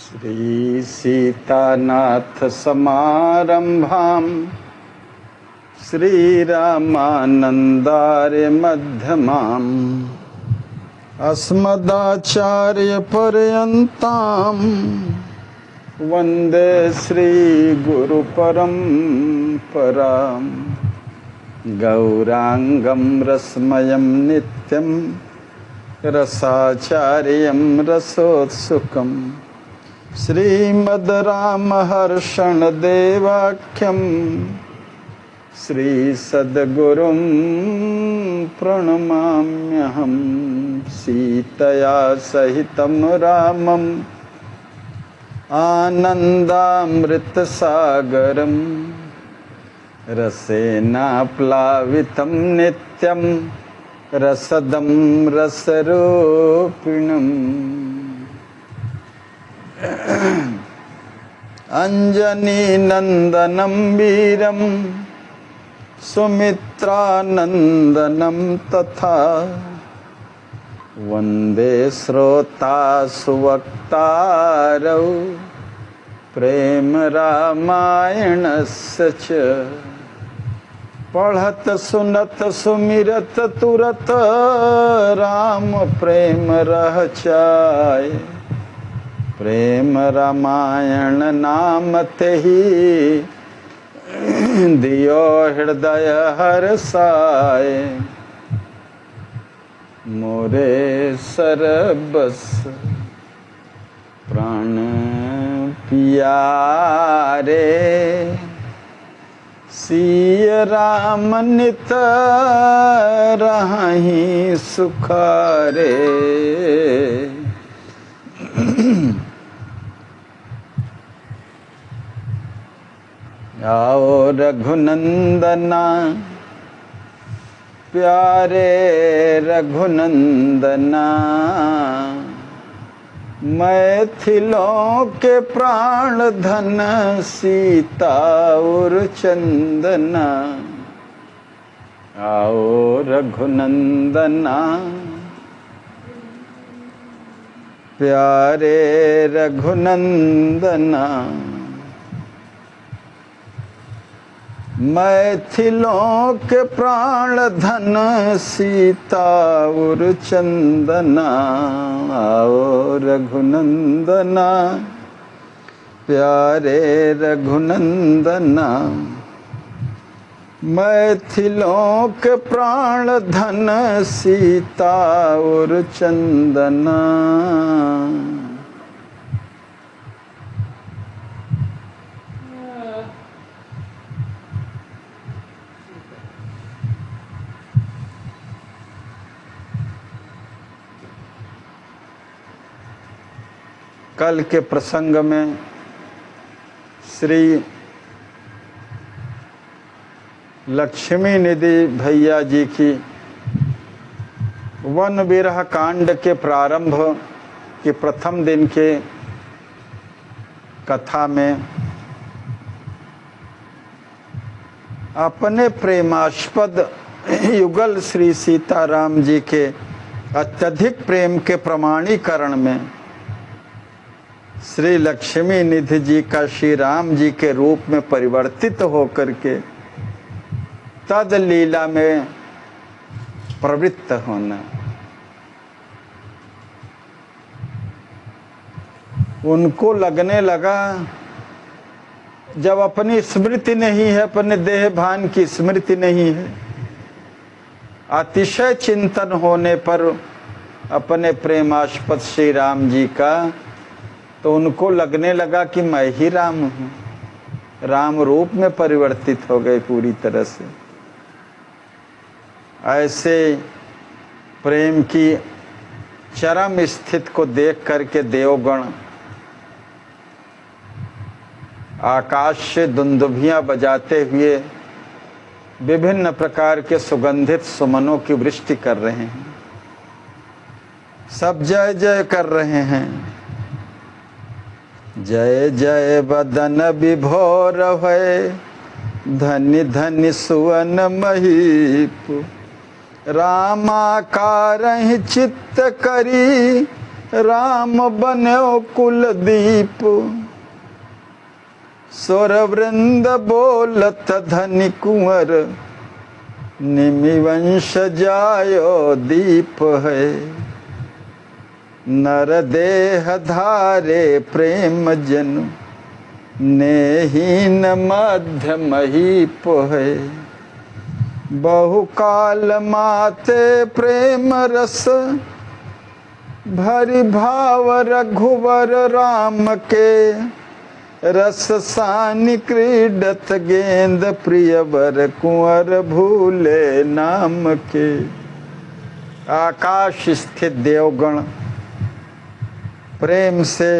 श्री सीतानाथ समारंभां श्रीरामानन्दार्य मध्यमाम् अस्मदाचार्यपर्यन्तां वन्दे श्रीगुरुपरम्परां गौरांगं रसमयं नित्यं रसाचार्यं रसोत्सुकम् श्रीमद्रामहर्षणदेवाख्यं श्रीसद्गुरुं प्रणमाम्यहं सीतया सहितं रामम् आनन्दामृतसागरं रसेनाप्लावितं नित्यं रसदं रसरूपिणम् अंजनीनंदनं वीरं सुमित्रानंदनं तथा वंदे श्रोतासुवक्तारौ प्रेम रामायणस्य च पढ़त सुनत सुमिरत तुरत राम प्रेम रहचाय प्रेम रामायण नाम तेहि दियो हृदय हर्षाय मोरे सरबस प्राण पियारे सिय राम नित रहि सुखारे। आओ रघुनंदना प्यारे रघुनंदना मैथिलों के प्राण धन सीता और चंदना। आओ रघुनंदना प्यारे रघुनंदना मैथिलों के प्राण धन सीता और चंदना। आओ रघुनंदना प्यारे रघुनंदना मैथिलों के प्राण धन सीता और चंदना। कल के प्रसंग में श्री लक्ष्मी निधि भैया जी की वन विरह कांड के प्रारंभ के प्रथम दिन के कथा में अपने प्रेमास्पद युगल श्री सीताराम जी के अत्यधिक प्रेम के प्रमाणीकरण में श्री लक्ष्मी निधि जी का श्री राम जी के रूप में परिवर्तित होकर के तद लीला में प्रवृत्त होना। उनको लगने लगा जब अपनी स्मृति नहीं है, अपने देह भान की स्मृति नहीं है, अतिशय चिंतन होने पर अपने प्रेमास्पद श्री राम जी का, तो उनको लगने लगा कि मैं ही राम हूँ। राम रूप में परिवर्तित हो गए पूरी तरह से। ऐसे प्रेम की चरम स्थिति को देख करके देवगण आकाश से दुंदुभियां बजाते हुए विभिन्न प्रकार के सुगंधित सुमनों की वृष्टि कर रहे हैं। सब जय जय कर रहे हैं। जय जय बदन विभोर है धनि धनि सुवन महीप रामाकार चित्त करी राम बन्यो कुलदीप। सुर वृंद बोलत धनि कुंवर, निमि वंश जायो दीप है। नर देह धारे प्रेम जन, नेहीन मध्य महीप है। बहुकाल माते प्रेम रस, भरि भाव रघुवर राम के। रस सानि क्रीडत गेंद, प्रियवर कुंवर भूले नाम के। आकाश स्थित देवगण प्रेम से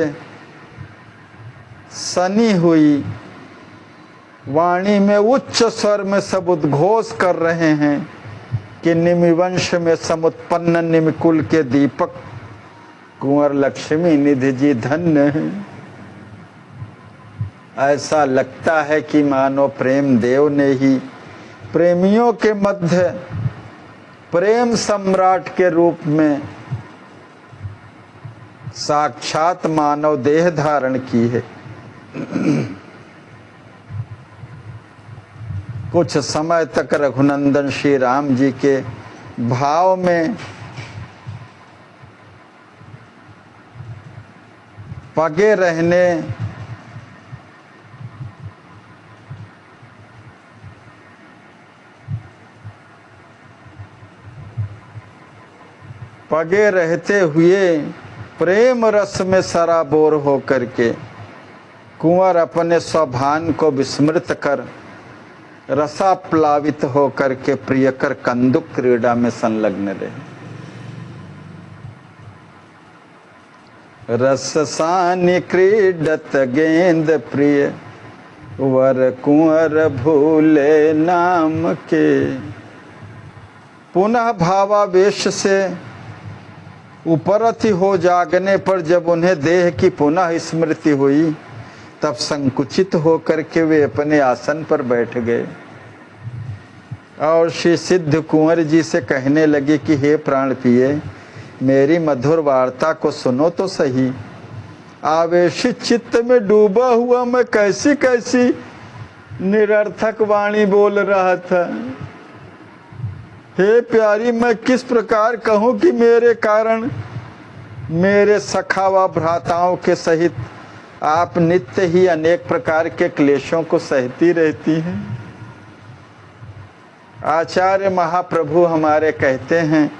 सनी हुई वाणी में उच्च स्वर में सब उद्घोष कर रहे हैं कि निमिवंश में समुत्पन्न निमिकुल के दीपक कुंवर लक्ष्मी निधि जी धन्य हैं। ऐसा लगता है कि मानो प्रेम देव ने ही प्रेमियों के मध्य प्रेम सम्राट के रूप में साक्षात मानव देह धारण की है। कुछ समय तक रघुनंदन श्री राम जी के भाव में पगे रहते हुए प्रेम रस में सराबोर होकर के कुंवर अपने स्वभान को विस्मृत कर रसाप्लावित होकर के प्रियकर कंदुक क्रीड़ा में संलग्न रहे। रस सानि क्रीडत गेंद, प्रिय वर कुंवर भूले नाम के। पुनः भावावेश से उपरति हो जागने पर जब उन्हें देह की पुनः स्मृति हुई, तब संकुचित होकर के वे अपने आसन पर बैठ गए और श्री सिद्ध कुंवर जी से कहने लगे कि हे प्राण प्रिय, मेरी मधुर वार्ता को सुनो तो सही। आवेशित चित्त में डूबा हुआ मैं कैसी कैसी निरर्थक वाणी बोल रहा था। हे प्यारी, मैं किस प्रकार कहूँ कि मेरे कारण मेरे सखा व भ्राताओं के सहित आप नित्य ही अनेक प्रकार के क्लेशों को सहती रहती हैं। आचार्य महाप्रभु हमारे कहते हैं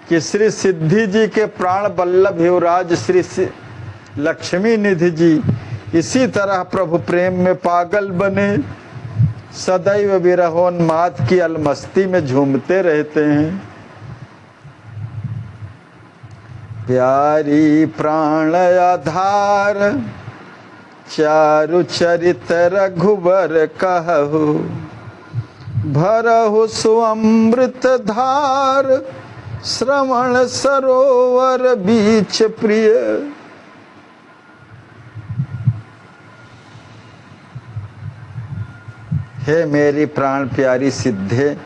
कि श्री सिद्धि जी के प्राण बल्लभ युवराज श्री लक्ष्मी निधि जी इसी तरह प्रभु प्रेम में पागल बने सदैव विरहोन्माद की अलमस्ती में झूमते रहते हैं। प्यारी प्राण आधार, चारु चरित रघुबर कहु। भरहु सुअमृत धार, श्रवण सरोवर बीच प्रिय। हे मेरी प्राण प्यारी सिद्धे,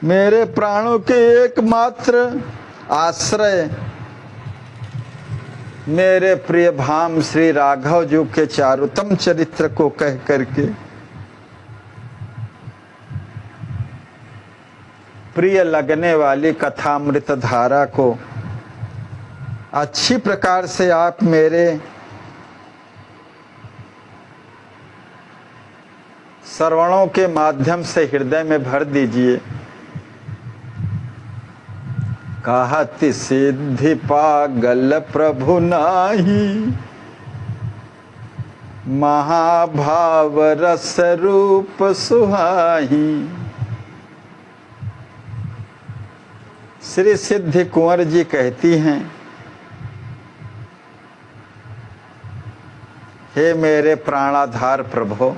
मेरे प्राणों के एकमात्र आश्रय मेरे प्रिय भाम श्री राघव जी के चारुतम चरित्र को कह करके प्रिय लगने वाली कथामृत धारा को अच्छी प्रकार से आप मेरे श्रवणों के माध्यम से हृदय में भर दीजिए। कहत सिद्धि पागल प्रभु नाही, महाभाव रस रूप सुहाही। श्री सिद्धि कुंवर जी कहती हैं, हे मेरे प्राणाधार प्रभु,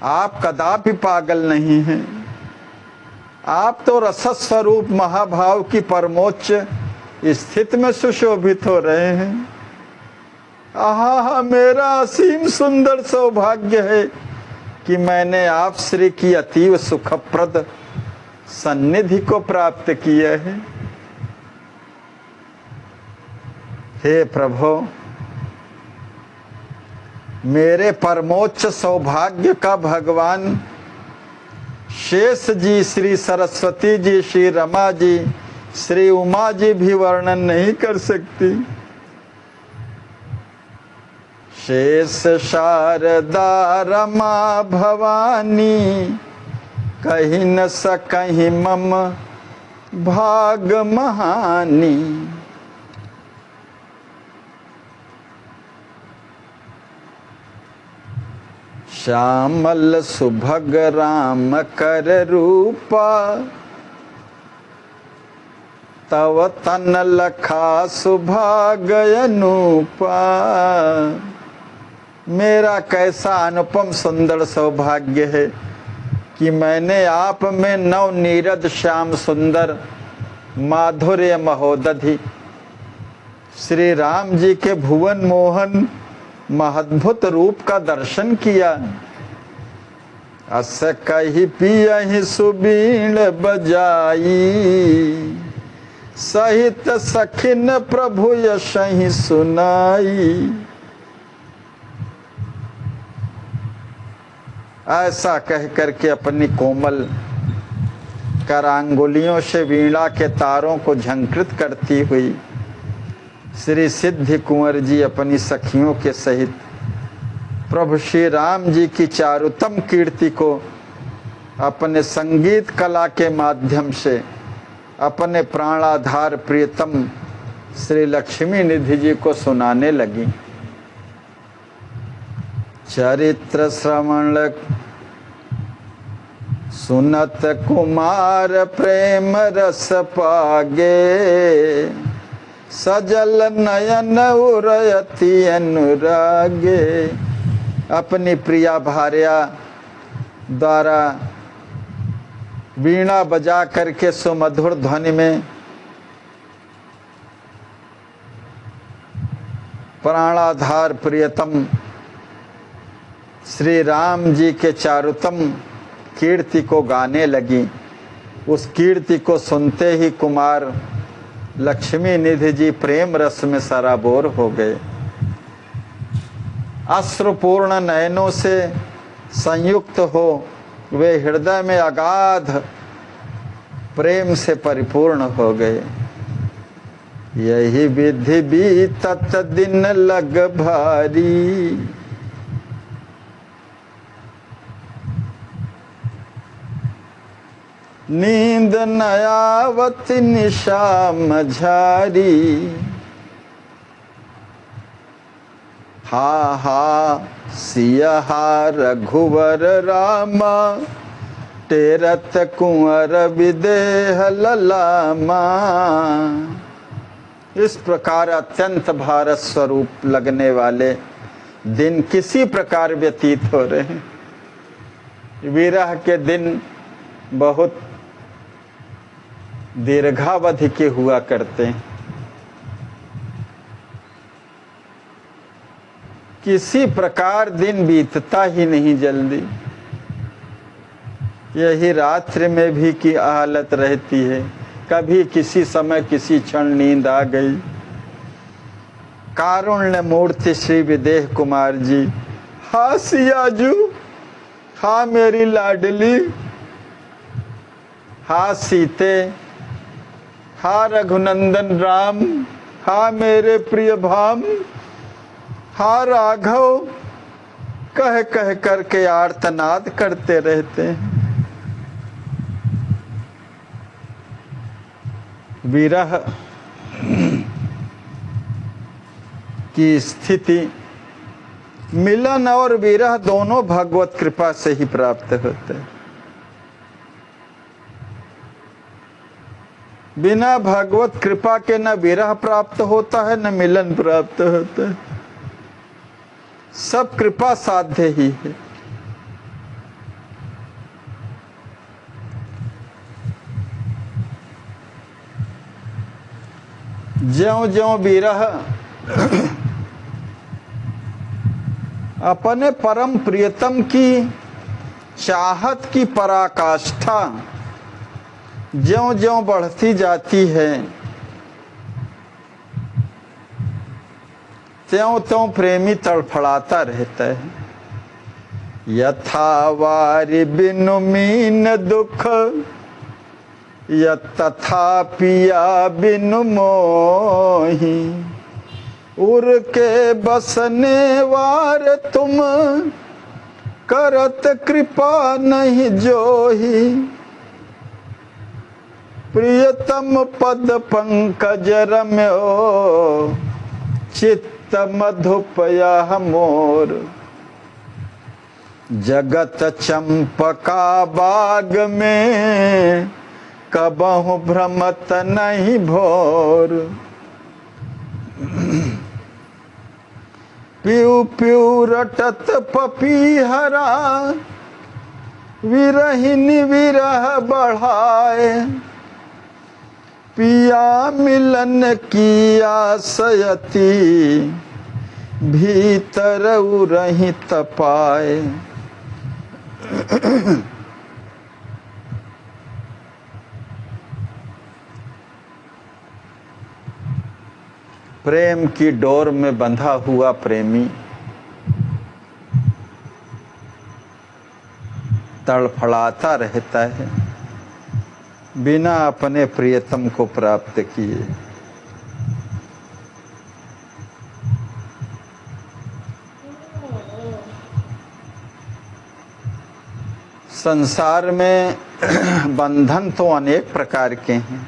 आप कदापि पागल नहीं हैं। आप तो रसस्वरूप महाभाव की परमोच्च स्थिति में सुशोभित हो रहे हैं। आहा, मेरा असीम सुंदर सौभाग्य है कि मैंने आप श्री की अतीव सुखप्रद सन्निधि को प्राप्त किया है। हे प्रभु, मेरे परमोच्च सौभाग्य का भगवान शेष जी, श्री सरस्वती जी, श्री रमा जी, श्री उमा जी भी वर्णन नहीं कर सकती। शेष शारदा रमा भवानी, कहीं न सकहीं मम भाग महानी। श्यामल सुभग राम कर रूपा, तव तन लखा सुभाग अनूपा। मेरा कैसा अनुपम सुंदर सौभाग्य है कि मैंने आप में नव नीरद श्याम सुंदर माधुर्य महोदधि श्री राम जी के भुवन मोहन महद्भुत रूप का दर्शन किया। अस कही पियहि सुबीण बजाई, सहित सखिन प्रभु यशहि सुनाई। ऐसा कह करके अपनी कोमल करांगुलियों से वीणा के तारों को झंकृत करती हुई श्री सिद्धि कुंवर जी अपनी सखियों के सहित प्रभु श्री राम जी की चारुतम कीर्ति को अपने संगीत कला के माध्यम से अपने प्राणाधार प्रियतम श्री लक्ष्मी निधि जी को सुनाने लगी। चरित्र श्रवण सुनत कुमार प्रेम रस पागे, सजल नयन उरयति अनुरागे। अपनी प्रिया भार्या द्वारा वीणा बजा करके सुमधुर ध्वनि में प्राणाधार प्रियतम श्री राम जी के चारुतम कीर्ति को गाने लगी। उस कीर्ति को सुनते ही कुमार लक्ष्मी निधि जी प्रेम रस में सराबोर हो गए। अश्रुपूर्ण नयनों से संयुक्त हो वे हृदय में अगाध प्रेम से परिपूर्ण हो गए। यही विधि बीतत दिन लग भारी, नींद न आवत निशा मझारी। हा हा सिया रघुवर रामा, टेरत कुंवर विदेह ललामा। इस प्रकार अत्यंत भारत स्वरूप लगने वाले दिन किसी प्रकार व्यतीत हो रहे हैं। विरह के दिन बहुत दीर्घावधि के हुआ करते हैं। किसी प्रकार दिन बीतता ही नहीं जल्दी। यही रात्रि में भी की हालत रहती है। कभी किसी समय किसी क्षण नींद आ गई। कारुण्य मूर्ति श्री विदेह कुमार जी, हा सियाजू, हा मेरी लाडली, हा सीते, हा रघुनंदन राम, हा मेरे प्रिय भाम, हा राघव, कह कह करके आर्तनाद करते रहते हैं। विरह की स्थिति, मिलन और विरह दोनों भगवत कृपा से ही प्राप्त होते हैं। बिना भगवत कृपा के न विरह प्राप्त होता है न मिलन प्राप्त होता है। सब कृपा साध्य ही है। ज्यों ज्यों विरह अपने परम प्रियतम की चाहत की पराकाष्ठा ज्यों ज्यों बढ़ती जाती है त्यों त्यों प्रेमी तड़फड़ाता रहता है। यथा वारि बिनु मीन दुख तथा पिया बिनु मोही। उर के बसने वार तुम करत कृपा नहीं जोही। प्रियतम पद पंकज रम्यो चित्त मधुपया मोर। जगत चंपका बाग में कबहु भ्रमत नहीं भोर। पियू पियू रटत पपीहरा विरहिनी विरह बढ़ाए। पिया मिलन की आसयती भीतर उरहि तपाए। प्रेम की डोर में बंधा हुआ प्रेमी तड़फड़ाता रहता है बिना अपने प्रियतम को प्राप्त किए। संसार में बंधन तो अनेक प्रकार के हैं,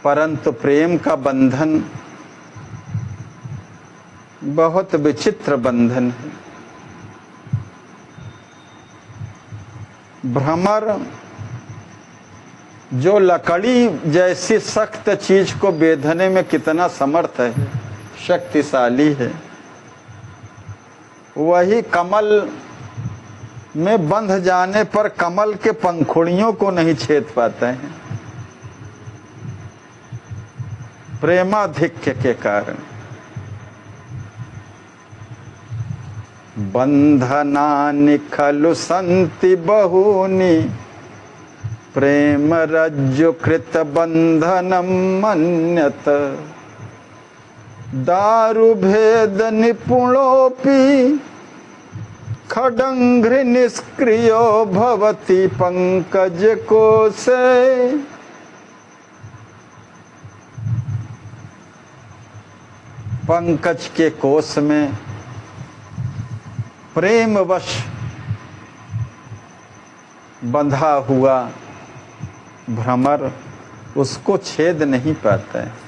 परंतु प्रेम का बंधन बहुत विचित्र बंधन है। भ्रमर जो लकड़ी जैसी सख्त चीज को बेधने में कितना समर्थ है, शक्तिशाली है, वही कमल में बंध जाने पर कमल के पंखुड़ियों को नहीं छेद पाते हैं प्रेमाधिक्य के कारण। बंधनानि खलु सन्ति बहुनि प्रेम रज्जु कृत बंधनम मन्यत। दारु भेद निपुणोपि खडंघ्रि निष्क्रियो भवति पंकज कोशे। पंकज के कोश में प्रेमवश बंधा हुआ भ्रमर उसको छेद नहीं पाता है।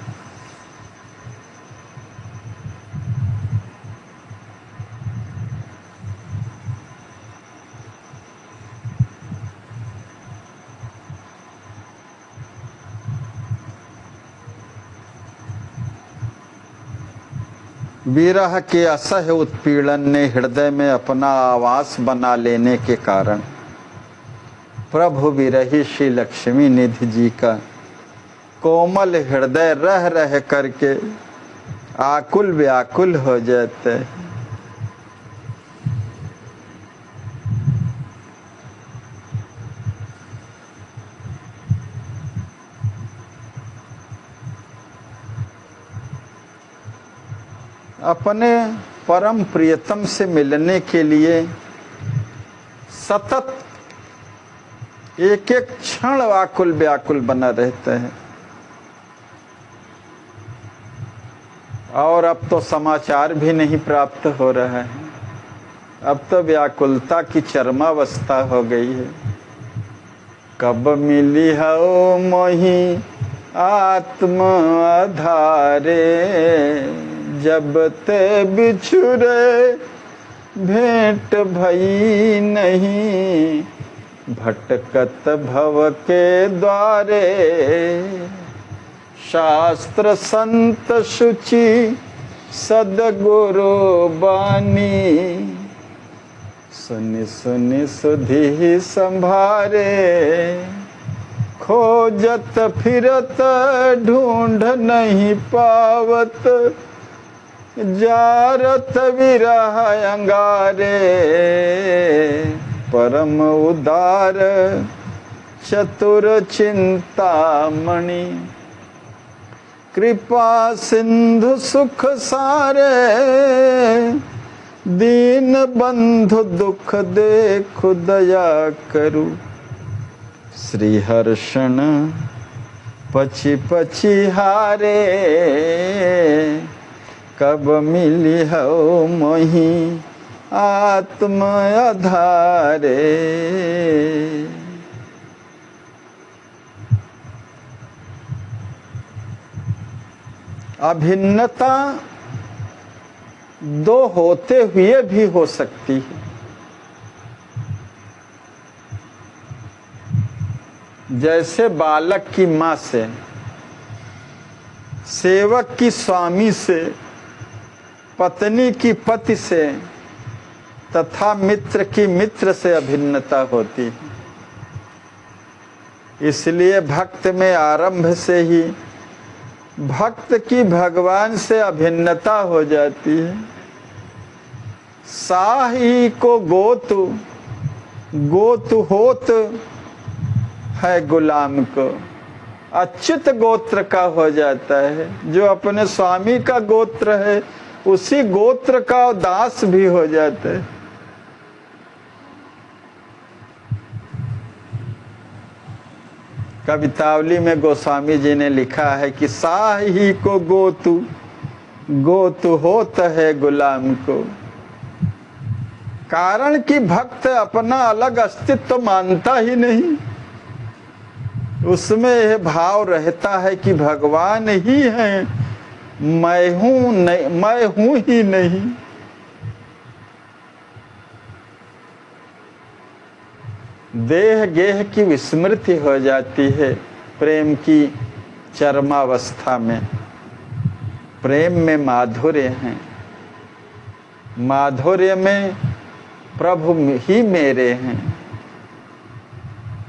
विरह के असह्य उत्पीड़न ने हृदय में अपना आवास बना लेने के कारण प्रभु विरही श्री लक्ष्मी निधि जी का कोमल हृदय रह रह करके आकुल व्याकुल हो जाते हैं। अपने परम प्रियतम से मिलने के लिए सतत एक एक क्षण आकुल व्याकुल बना रहता है। और अब तो समाचार भी नहीं प्राप्त हो रहा है, अब तो व्याकुलता की चरमावस्था हो गई है। कब मिली हो मोही आत्म आधारे जब ते बिछुरे भेंट भई नहीं। भटकत भव के द्वारे शास्त्र संत शुचि सदगुरु बानी। सुनि सुनि सुधि संभारे खोजत फिरत ढूंढ नहीं पावत। जारत विरह अंगारे परम उदार चतुर चिंतामणि, कृपा सिंधु सुख सारे, दीन बंधु दुख देखु दया करु। श्री हर्षण पछी पछी हारे, कब मिली हो मोहि आत्म आधारे। अभिन्नता दो होते हुए भी हो सकती है। जैसे बालक की माँ से, सेवक की स्वामी से, पत्नी की पति से तथा मित्र की मित्र से अभिन्नता होती है। इसलिए भक्त में आरंभ से ही भक्त की भगवान से अभिन्नता हो जाती है। साही को गोतु, गोतु होत है गुलाम को, अच्युत गोत्र का हो जाता है। जो अपने स्वामी का गोत्र है उसी गोत्र का दास भी हो जाता है। कवितावली में गोस्वामी जी ने लिखा है कि साही को गोतु, गोतु होत है गुलाम को। कारण कि भक्त अपना अलग अस्तित्व मानता ही नहीं, उसमें यह भाव रहता है कि भगवान ही हैं, मैं हूं नहीं, मैं हूं ही नहीं। देह गेह की विस्मृति हो जाती है प्रेम की चरमावस्था में। प्रेम में माधुर्य है, माधुर्य में प्रभु ही मेरे हैं।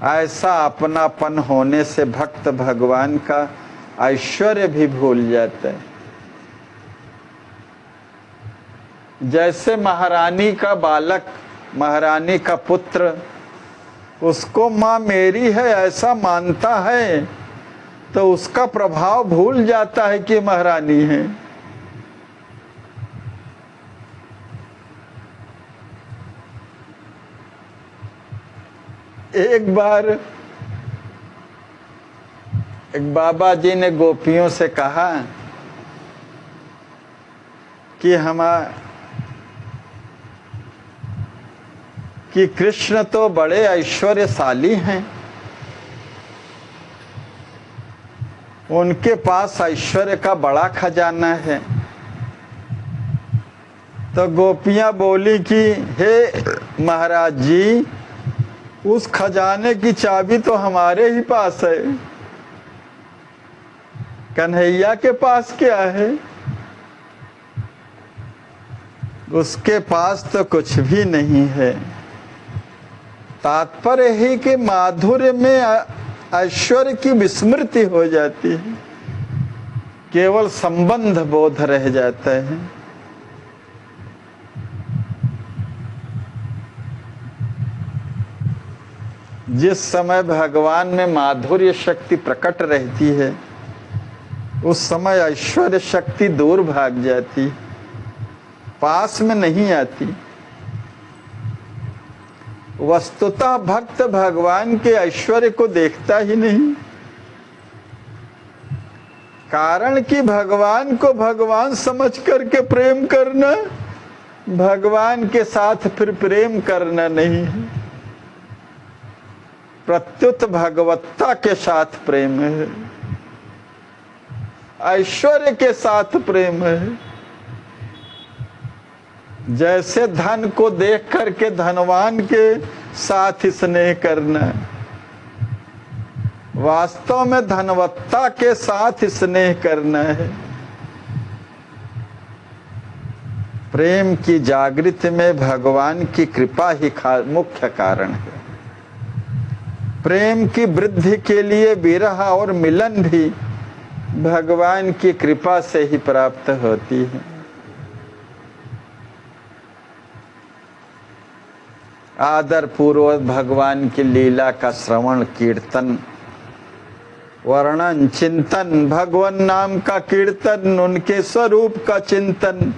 ऐसा अपनापन होने से भक्त भगवान का ऐश्वर्य भी भूल जाता है। जैसे महारानी का बालक, महारानी का पुत्र उसको माँ मेरी है ऐसा मानता है, तो उसका प्रभाव भूल जाता है कि महारानी है। एक बार एक बाबा जी ने गोपियों से कहा कि कृष्ण तो बड़े ऐश्वर्यशाली हैं, उनके पास ऐश्वर्य का बड़ा खजाना है। तो गोपियां बोली कि हे महाराज जी, उस खजाने की चाबी तो हमारे ही पास है, कन्हैया के पास क्या है? उसके पास तो कुछ भी नहीं है। तात्पर्य है कि माधुर्य में ऐश्वर्य की विस्मृति हो जाती है, केवल संबंध बोध रह जाता है। जिस समय भगवान में माधुर्य शक्ति प्रकट रहती है उस समय ऐश्वर्य शक्ति दूर भाग जाती, पास में नहीं आती। वस्तुतः भक्त भगवान के ऐश्वर्य को देखता ही नहीं, कारण कि भगवान को भगवान समझ करके प्रेम करना, भगवान के साथ फिर प्रेम करना नहीं है, प्रत्युत भगवत्ता के साथ प्रेम है, ऐश्वर्य के साथ प्रेम है। जैसे धन को देख करके धनवान के साथ स्नेह करना, वास्तव में धनवत्ता के साथ स्नेह करना है। प्रेम की जागृति में भगवान की कृपा ही मुख्य कारण है। प्रेम की वृद्धि के लिए विरह और मिलन भी भगवान की कृपा से ही प्राप्त होती है। आदर पूर्वक भगवान की लीला का श्रवण कीर्तन वर्णन चिंतन, भगवान नाम का कीर्तन, उनके स्वरूप का चिंतन,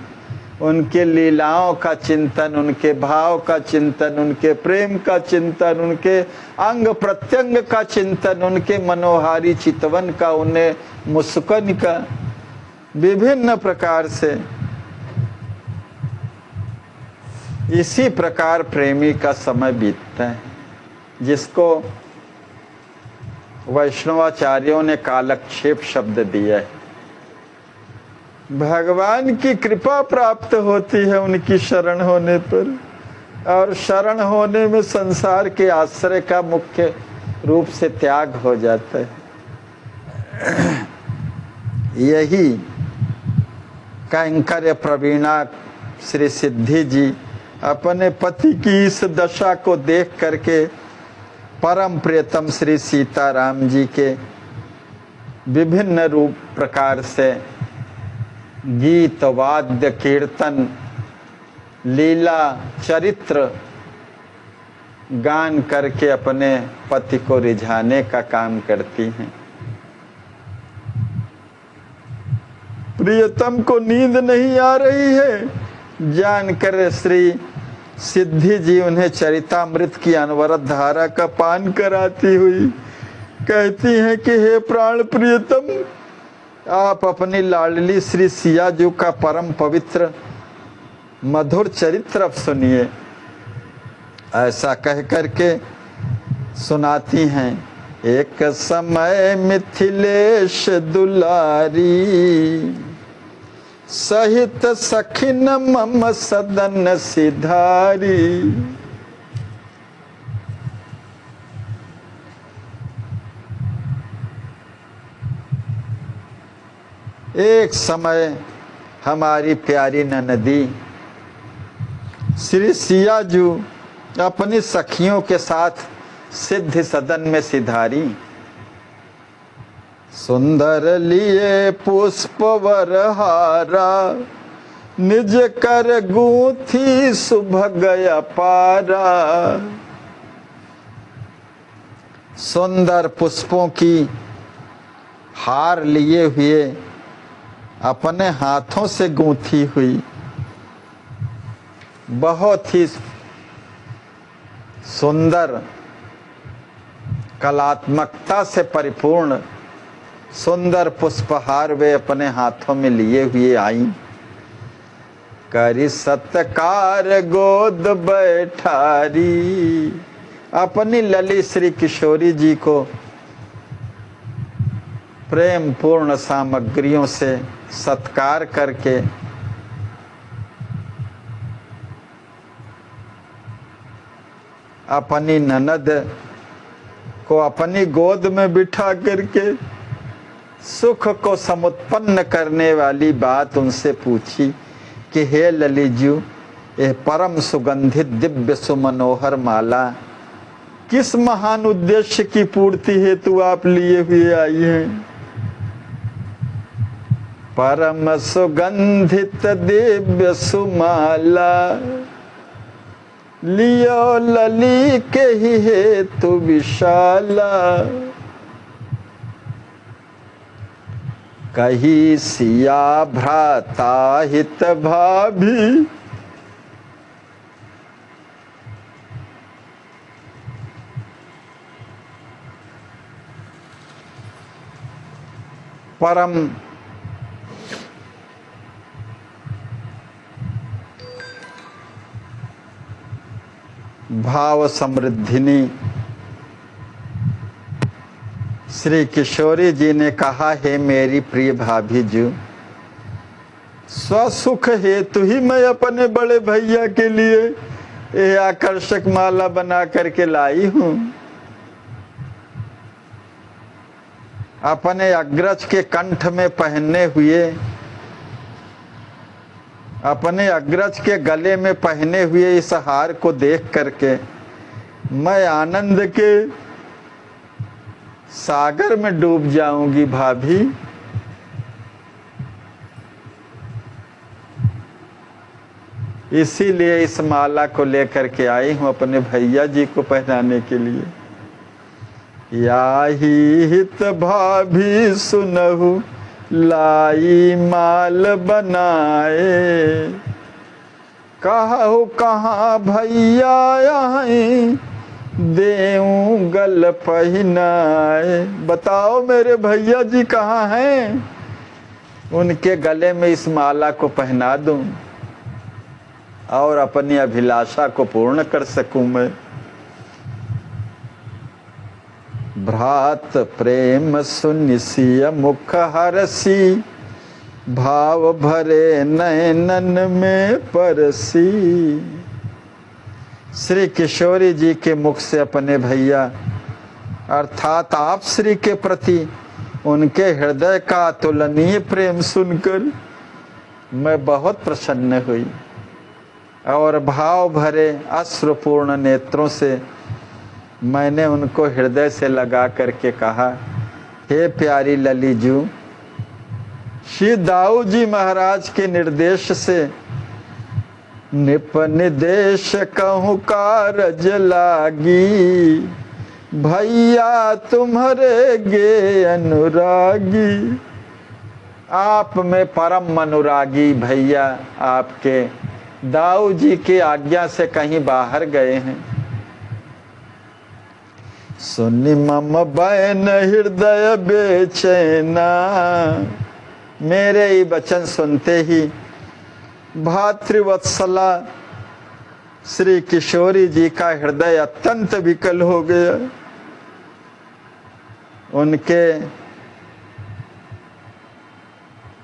उनके लीलाओं का चिंतन, उनके भाव का चिंतन, उनके प्रेम का चिंतन, उनके अंग प्रत्यंग का चिंतन, उनके मनोहारी चितवन का, उन्हें मुस्कुन का, विभिन्न प्रकार से। इसी प्रकार प्रेमी का समय बीतता है, जिसको वैष्णवाचार्यों ने कालक्षेप शब्द दिया है। भगवान की कृपा प्राप्त होती है उनकी शरण होने पर, और शरण होने में संसार के आश्रय का मुख्य रूप से त्याग हो जाता है। यही कैंकर्य प्रवीणा श्री सिद्धि जी अपने पति की इस दशा को देख करके परम प्रियतम श्री सीताराम जी के विभिन्न रूप प्रकार से गीत वाद्य कीर्तन लीला चरित्र गान करके अपने पति को रिझाने का काम करती हैं। प्रियतम को नींद नहीं आ रही है जानकर श्री सिद्धि जी उन्हें चरितामृत की अनवरत धारा का पान कराती हुई कहती हैं कि हे प्राण प्रियतम, आप अपनी लाडली श्री सिया जी का परम पवित्र मधुर चरित्र अब सुनिए। ऐसा कह करके सुनाती हैं। एक समय मिथिलेश दुलारी सहित सखिन मम सदन सिधारी। एक समय हमारी प्यारी ननदी श्री सियाजू अपनी सखियों के साथ सिद्ध सदन में सिधारी। सुंदर लिए पुष्पवर हारा निज कर गूंथी सुभग अपारा। सुंदर पुष्पों की हार लिए हुए अपने हाथों से गूंथी हुई बहुत ही सुंदर कलात्मकता से परिपूर्ण सुंदर पुष्पहार वे अपने हाथों में लिए हुए आई। करी सत्कार गोद बैठारी, अपनी लली श्री किशोरी जी को प्रेम पूर्ण सामग्रियों से सत्कार करके अपनी ननद को अपनी गोद में बिठा करके सुख को समुत्पन्न करने वाली बात उनसे पूछी कि हे ललिजू, यह परम सुगंधित दिव्य सुमनोहर माला किस महान उद्देश्य की पूर्ति हेतु आप लिए हुए आई हैं? परम सुगंधित दिव्य सुमाला लियो लली के ही हेतु विशाला। कही सिया भ्राता हित भाभी, परम भाव समृद्धिनी श्री किशोरी जी ने कहा, हे मेरी प्रिय भाभी जी, स्वसुख हेतु ही मैं अपने बड़े भैया के लिए यह आकर्षक माला बना करके लाई हूं। अपने अग्रज के कंठ में पहनने हुए, अपने अग्रज के गले में पहने हुए इस हार को देख करके मैं आनंद के सागर में डूब जाऊंगी भाभी। इसीलिए इस माला को लेकर के आई हूँ अपने भैया जी को पहनाने के लिए। याही हित भाभी सुनहु लाई माल बनाए, कहु कहाँ भैया यहीं देऊं गल पहनाए। बताओ मेरे भैया जी कहाँ हैं, उनके गले में इस माला को पहना दूं और अपनी अभिलाषा को पूर्ण कर सकूं मैं। भ्रात प्रेम सुनिसिय मुख हरसी, भाव भरे नयनन में परसी। श्री किशोरी जी के मुख से अपने भैया अर्थात आप श्री के प्रति उनके हृदय का अतुलनीय प्रेम सुनकर मैं बहुत प्रसन्न हुई और भाव भरे अश्रुपूर्ण नेत्रों से मैंने उनको हृदय से लगा करके कहा, हे प्यारी ललीजू, श्री दाऊ जी महाराज के निर्देश से निप निदेश कहूँ कारज लागी, भैया तुम्हारे गे अनुरागी। आप में परम अनुरागी भैया आपके दाऊ जी की आज्ञा से कहीं बाहर गए हैं। सुनि मम बैन हृदय बेचैना, मेरे ये वचन सुनते ही भातृवत्सला श्री किशोरी जी का हृदय अत्यंत विकल हो गया। उनके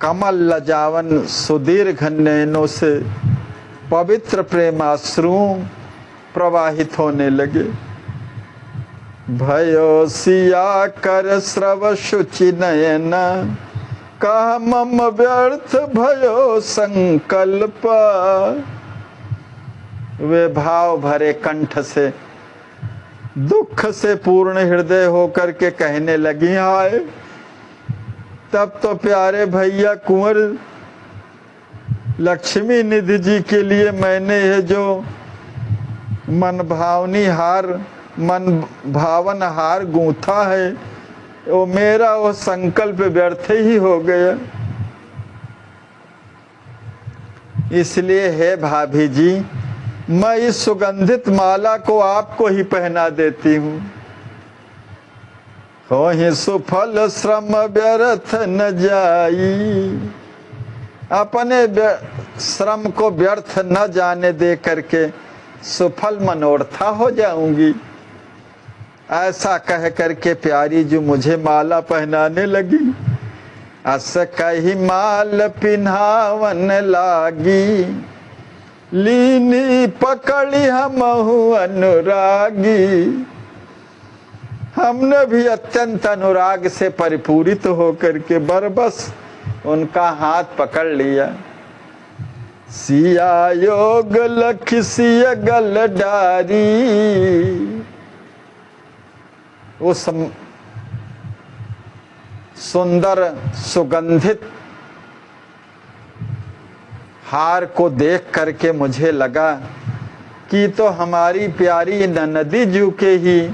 कमल लजावन सुदीर्घ नयनों से पवित्र प्रेमाश्रु प्रवाहित होने लगे। भयो सिया कर स्रव शुचि नयना, कह मम व्यर्थ भयो संकल्प। वे भाव भरे कंठ से दुख से पूर्ण हृदय होकर के कहने लगी, हाय तब तो प्यारे भैया कुंवर लक्ष्मी निधि जी के लिए मैंने ये जो मन भावन हार गूंथा है, वो मेरा वो संकल्प व्यर्थ ही हो गया। इसलिए हे भाभी जी, मैं इस सुगंधित माला को आपको ही पहना देती हूँ। हो ही सुफल श्रम व्यर्थ न जाई, अपने श्रम को व्यर्थ न जाने दे करके सुफल मनोरथा हो जाऊंगी। ऐसा कह करके प्यारी जो मुझे माला पहनाने लगी। अस कही माल पिन्हावन लागी, लीनी पकड़ी हमहु अनुरागी। हमने भी अत्यंत अनुराग से परिपूरित होकर के बरबस उनका हाथ पकड़ लिया। सिया योग लख सिय गल डारी, उस सुंदर सुगंधित हार को देख करके मुझे लगा कि तो हमारी प्यारी ननदी जू के ही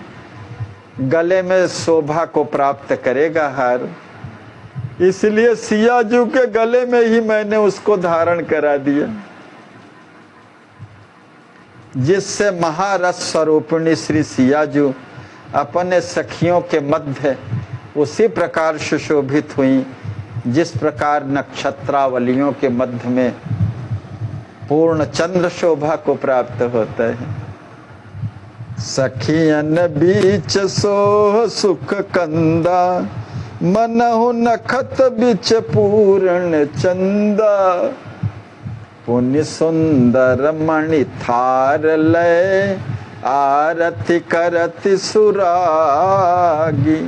गले में शोभा को प्राप्त करेगा हार। इसलिए सियाजू के गले में ही मैंने उसको धारण करा दिया, जिससे महारस स्वरूपिणी श्री सियाजू अपने सखियों के मध्य उसी प्रकार सुशोभित हुई जिस प्रकार नक्षत्रावलियों के मध्य में पूर्ण चंद्र शोभा को प्राप्त होता है। सखियन बीच सोह सुख कंदा, मनहु नखत बिच पूर्ण चंदा। पुण्य सुंदर मणि थार लय, आरती करति सुरागी।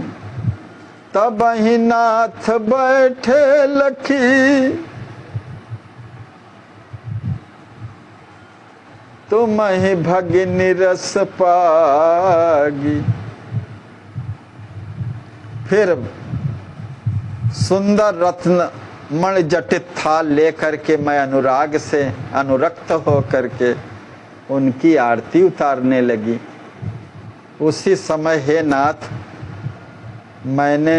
तब ही नाथ बैठे लखी, तुम ही भगिनी रस पागी। फिर सुंदर रत्न मण जटित थाल लेकर के मैं अनुराग से अनुरक्त हो करके उनकी आरती उतारने लगी। उसी समय हे नाथ मैंने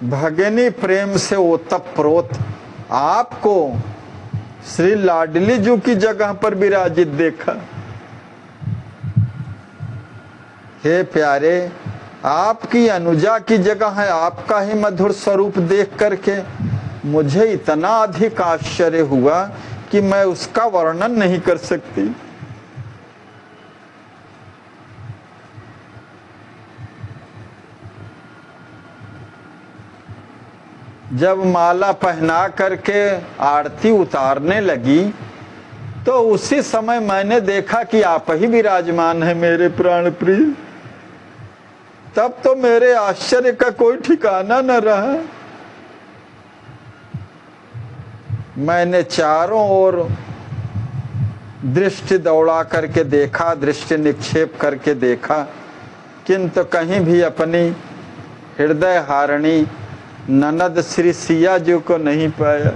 भगिनी प्रेम से ओतप्रोत आपको श्री लाडली जी की जगह पर विराजित देखा। हे प्यारे, आपकी अनुजा की जगह है आपका ही मधुर स्वरूप देख करके मुझे इतना अधिक आश्चर्य हुआ कि मैं उसका वर्णन नहीं कर सकती। जब माला पहना करके आरती उतारने लगी तो उसी समय मैंने देखा कि आप ही विराजमान है मेरे प्राण प्रिय। तब तो मेरे आश्चर्य का कोई ठिकाना न रहा। मैंने चारों ओर दृष्टि दौड़ा करके देखा, दृष्टि निक्षेप करके देखा, किंतु कहीं भी अपनी हृदय हारिणी ननद श्री सिया जी को नहीं पाया।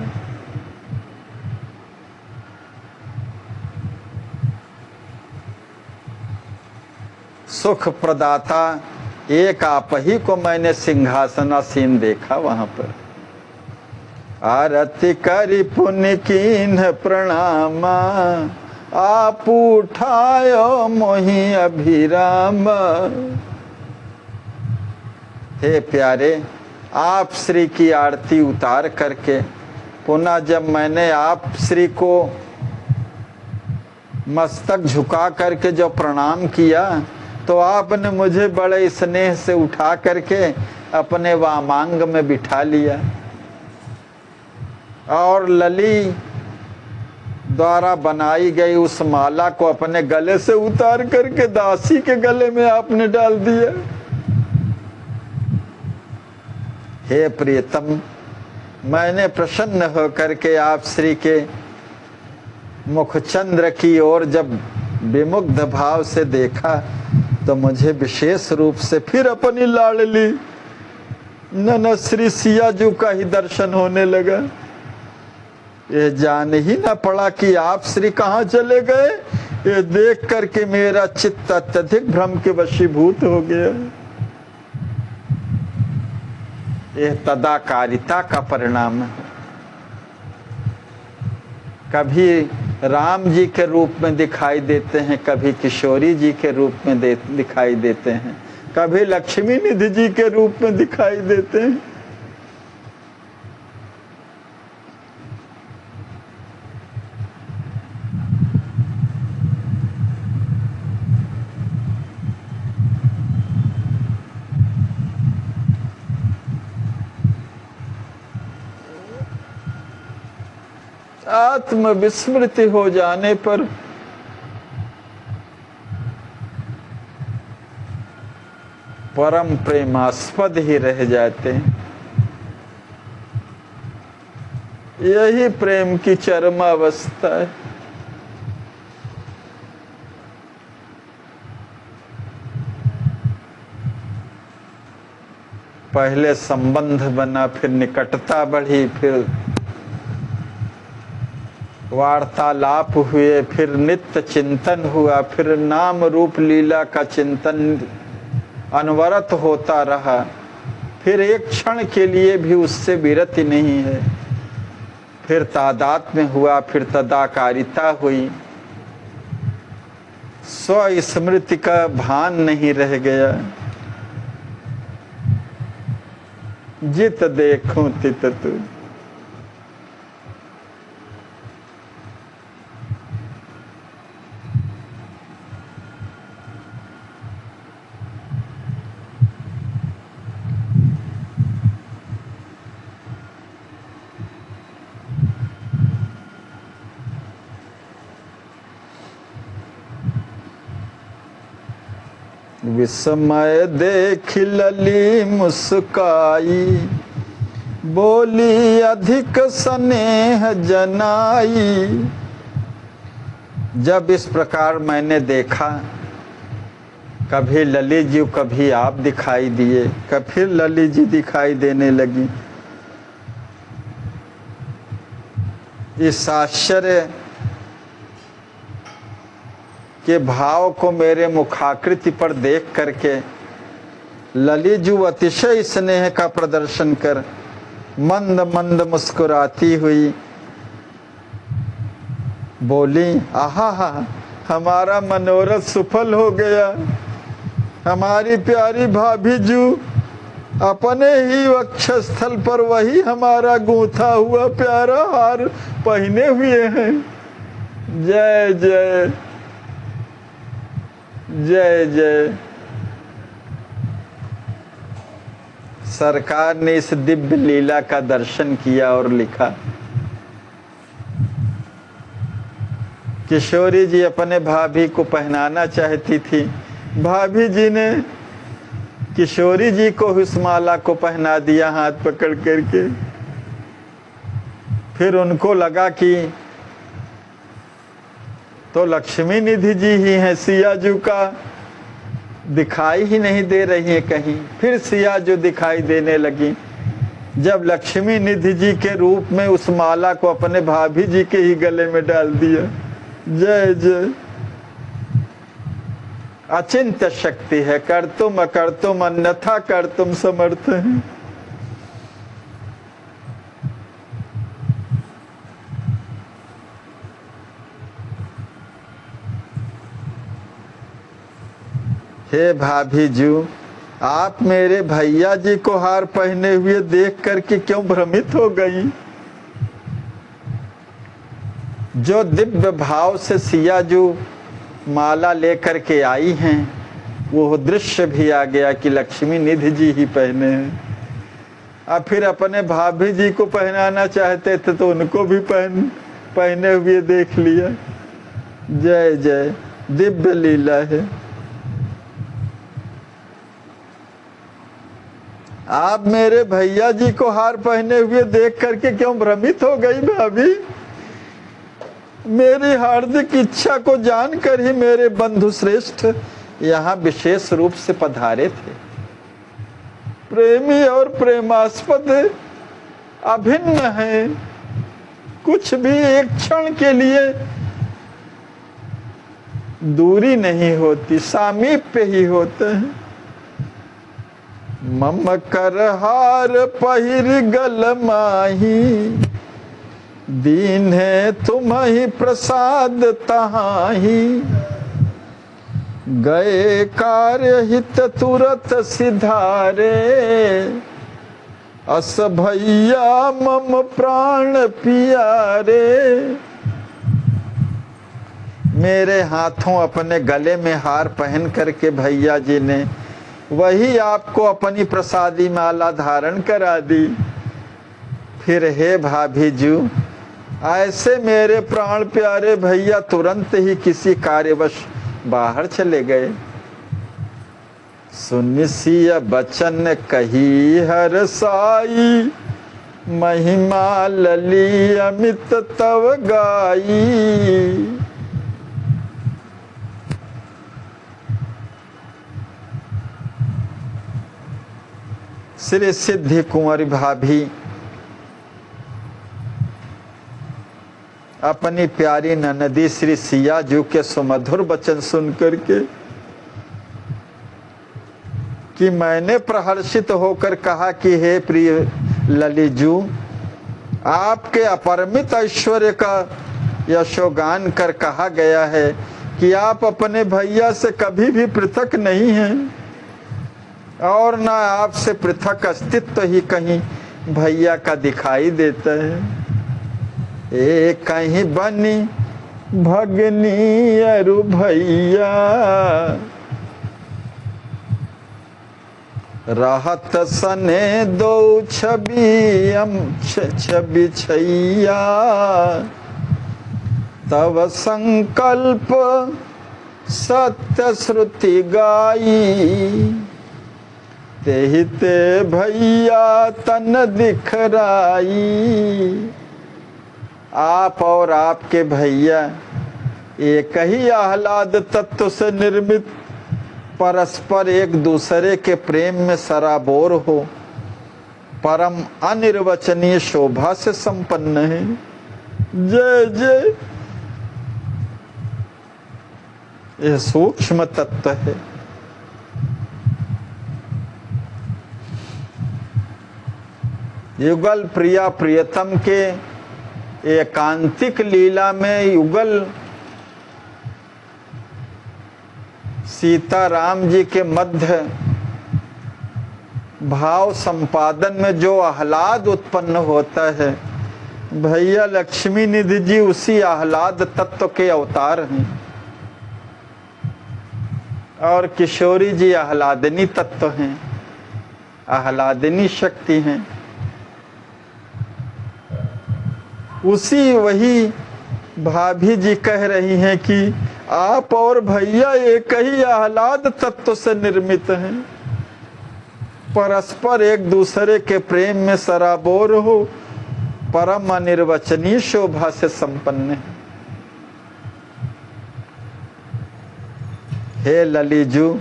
सुख प्रदाता एक आप ही को मैंने सिंहासनासीन देखा वहां पर। आरती करी पुण्य कीन्ह प्रणामा, आप उठायो मोहि अभिराम। हे प्यारे, आप श्री की आरती उतार करके पुनः जब मैंने आप श्री को मस्तक झुका करके जो प्रणाम किया तो आपने मुझे बड़े स्नेह से उठा करके अपने वामांग में बिठा लिया और लली द्वारा बनाई गई उस माला को अपने गले से उतार करके दासी के गले में आपने डाल दिया। हे प्रियतम, मैंने प्रसन्न होकर के आप श्री के मुखचंद्र की ओर जब विमुग्ध भाव से देखा तो मुझे विशेष रूप से फिर अपनी लाडली ननद श्री सिया जी का ही दर्शन होने लगा। यह जान ही न पड़ा कि आप श्री कहाँ चले गए। ये देख करके मेरा चित्त अत्यधिक भ्रम के वशीभूत हो गया। यह तदाकारिता का परिणाम है। कभी राम जी के रूप में दिखाई देते हैं, कभी किशोरी जी के रूप में दिखाई देते हैं, कभी लक्ष्मी निधि जी के रूप में दिखाई देते हैं। आत्म विस्मृति हो जाने पर परम प्रेमास्पद ही रह जाते हैं। यही प्रेम की चरमावस्था है। पहले संबंध बना, फिर निकटता बढ़ी, फिर वार्तालाप हुए, फिर नित्य चिंतन हुआ, फिर नाम रूप लीला का चिंतन अनवरत होता रहा, फिर एक क्षण के लिए भी उससे विरति नहीं है। फिर तादात्म्य हुआ, फिर तदाकारिता हुई, स्वस्मृति का भान नहीं रह गया। जित देखूं तित तू। विस्मय देख लली मुस्काई, बोली अधिक स्नेह जनाई। जब इस प्रकार मैंने देखा कभी ललित जी कभी आप दिखाई दिए, कभी फिर ललित जी दिखाई देने लगी। इस आश्चर्य के भाव को मेरे मुखाकृति पर देख करके ललित जी अतिशय स्नेह का प्रदर्शन कर मंद मंद मुस्कुराती हुई बोली, आहा हा, हमारा मनोरथ सफल हो गया। हमारी प्यारी भाभी जू अपने ही वक्षस्थल पर वही हमारा गूंथा हुआ प्यारा हार पहने हुए हैं। जय जय जय जय। सरकार ने इस दिव्य लीला का दर्शन किया और लिखा, किशोरी जी अपने भाभी को पहनाना चाहती थी, भाभी जी ने किशोरी जी को उस माला को पहना दिया हाथ पकड़ करके। फिर उनको लगा कि तो लक्ष्मी निधि जी ही हैं, सिया जू का दिखाई ही नहीं दे रही है कहीं। फिर सिया जो दिखाई देने लगी, जब लक्ष्मी निधि जी के रूप में उस माला को अपने भाभी जी के ही गले में डाल दिया। जय जय। अचिंत्य शक्ति है, कर तुम अकर तुम अन्यथा कर तुम समर्थ है। हे भाभी जू, आप मेरे भैया जी को हार पहने हुए देख करके क्यों भ्रमित हो गई? जो दिव्य भाव से सिया जू माला लेकर के आई हैं, वो दृश्य भी आ गया कि लक्ष्मी निधि जी ही पहने हैं। अब फिर अपने भाभी जी को पहनाना चाहते थे तो उनको भी पहने हुए देख लिया। जय जय। दिव्य लीला है। आप मेरे भैया जी को हार पहने हुए देख करके क्यों भ्रमित हो गई भाभी? मेरी हार्दिक इच्छा को जानकर ही मेरे बंधु श्रेष्ठ यहाँ विशेष रूप से पधारे थे। प्रेमी और प्रेमास्पद अभिन्न है, कुछ भी एक क्षण के लिए दूरी नहीं होती, सामीप्य ही होते हैं। मम कर हार पहिर गल माही, दीन है तुम्हि प्रसाद तहाही। गए कार्य हित तुरत सिधारे, अस भैया मम प्राण प्यारे। मेरे हाथों अपने गले में हार पहन करके भैया जी ने वही आपको अपनी प्रसादी माला धारण करा दी। फिर हे भाभी जू, ऐसे मेरे प्राण प्यारे भैया तुरंत ही किसी कार्यवश बाहर चले गए। सुन सिया बचन कही हर साई, महिमा लली अमित तव गाई। श्री सिद्धि कुंवरी भाभी अपनी प्यारी ननदी श्री सिया जू के सुमधुर वचन सुन करके कि मैंने प्रहर्षित होकर कहा कि हे प्रिय ललिजू, आपके अपरिमित ऐश्वर्य का यशोगान कर कहा गया है कि आप अपने भैया से कभी भी पृथक नहीं हैं और ना आपसे पृथक अस्तित्व ही कहीं भैया का दिखाई देता है। एक कहीं बनी भगनी अरु भैया, रहत सने दो छवि छैया। तब संकल्प सत्य श्रुति गाई, तेहि ते भैया तन दिखराई। आप और आपके भैया एक ही आह्लाद तत्व से निर्मित परस्पर एक दूसरे के प्रेम में सराबोर हो, परम अनिर्वचनीय शोभा से संपन्न है। जय जय। यह सूक्ष्म तत्व है। युगल प्रिया प्रियतम के एकांतिक लीला में युगल सीता राम जी के मध्य भाव संपादन में जो आह्लाद उत्पन्न होता है, भैया लक्ष्मी निधि जी उसी आह्लाद तत्व के अवतार हैं और किशोरी जी आह्लादनी तत्व हैं, आह्लादनी शक्ति हैं। उसी वही भाभी जी कह रही हैं कि आप और भैया एक ही आह्लाद तत्व से निर्मित हैं, परस्पर एक दूसरे के प्रेम में सराबोर हो, परम अनिर्वचनीय शोभा से संपन्न है। हे ललिजू,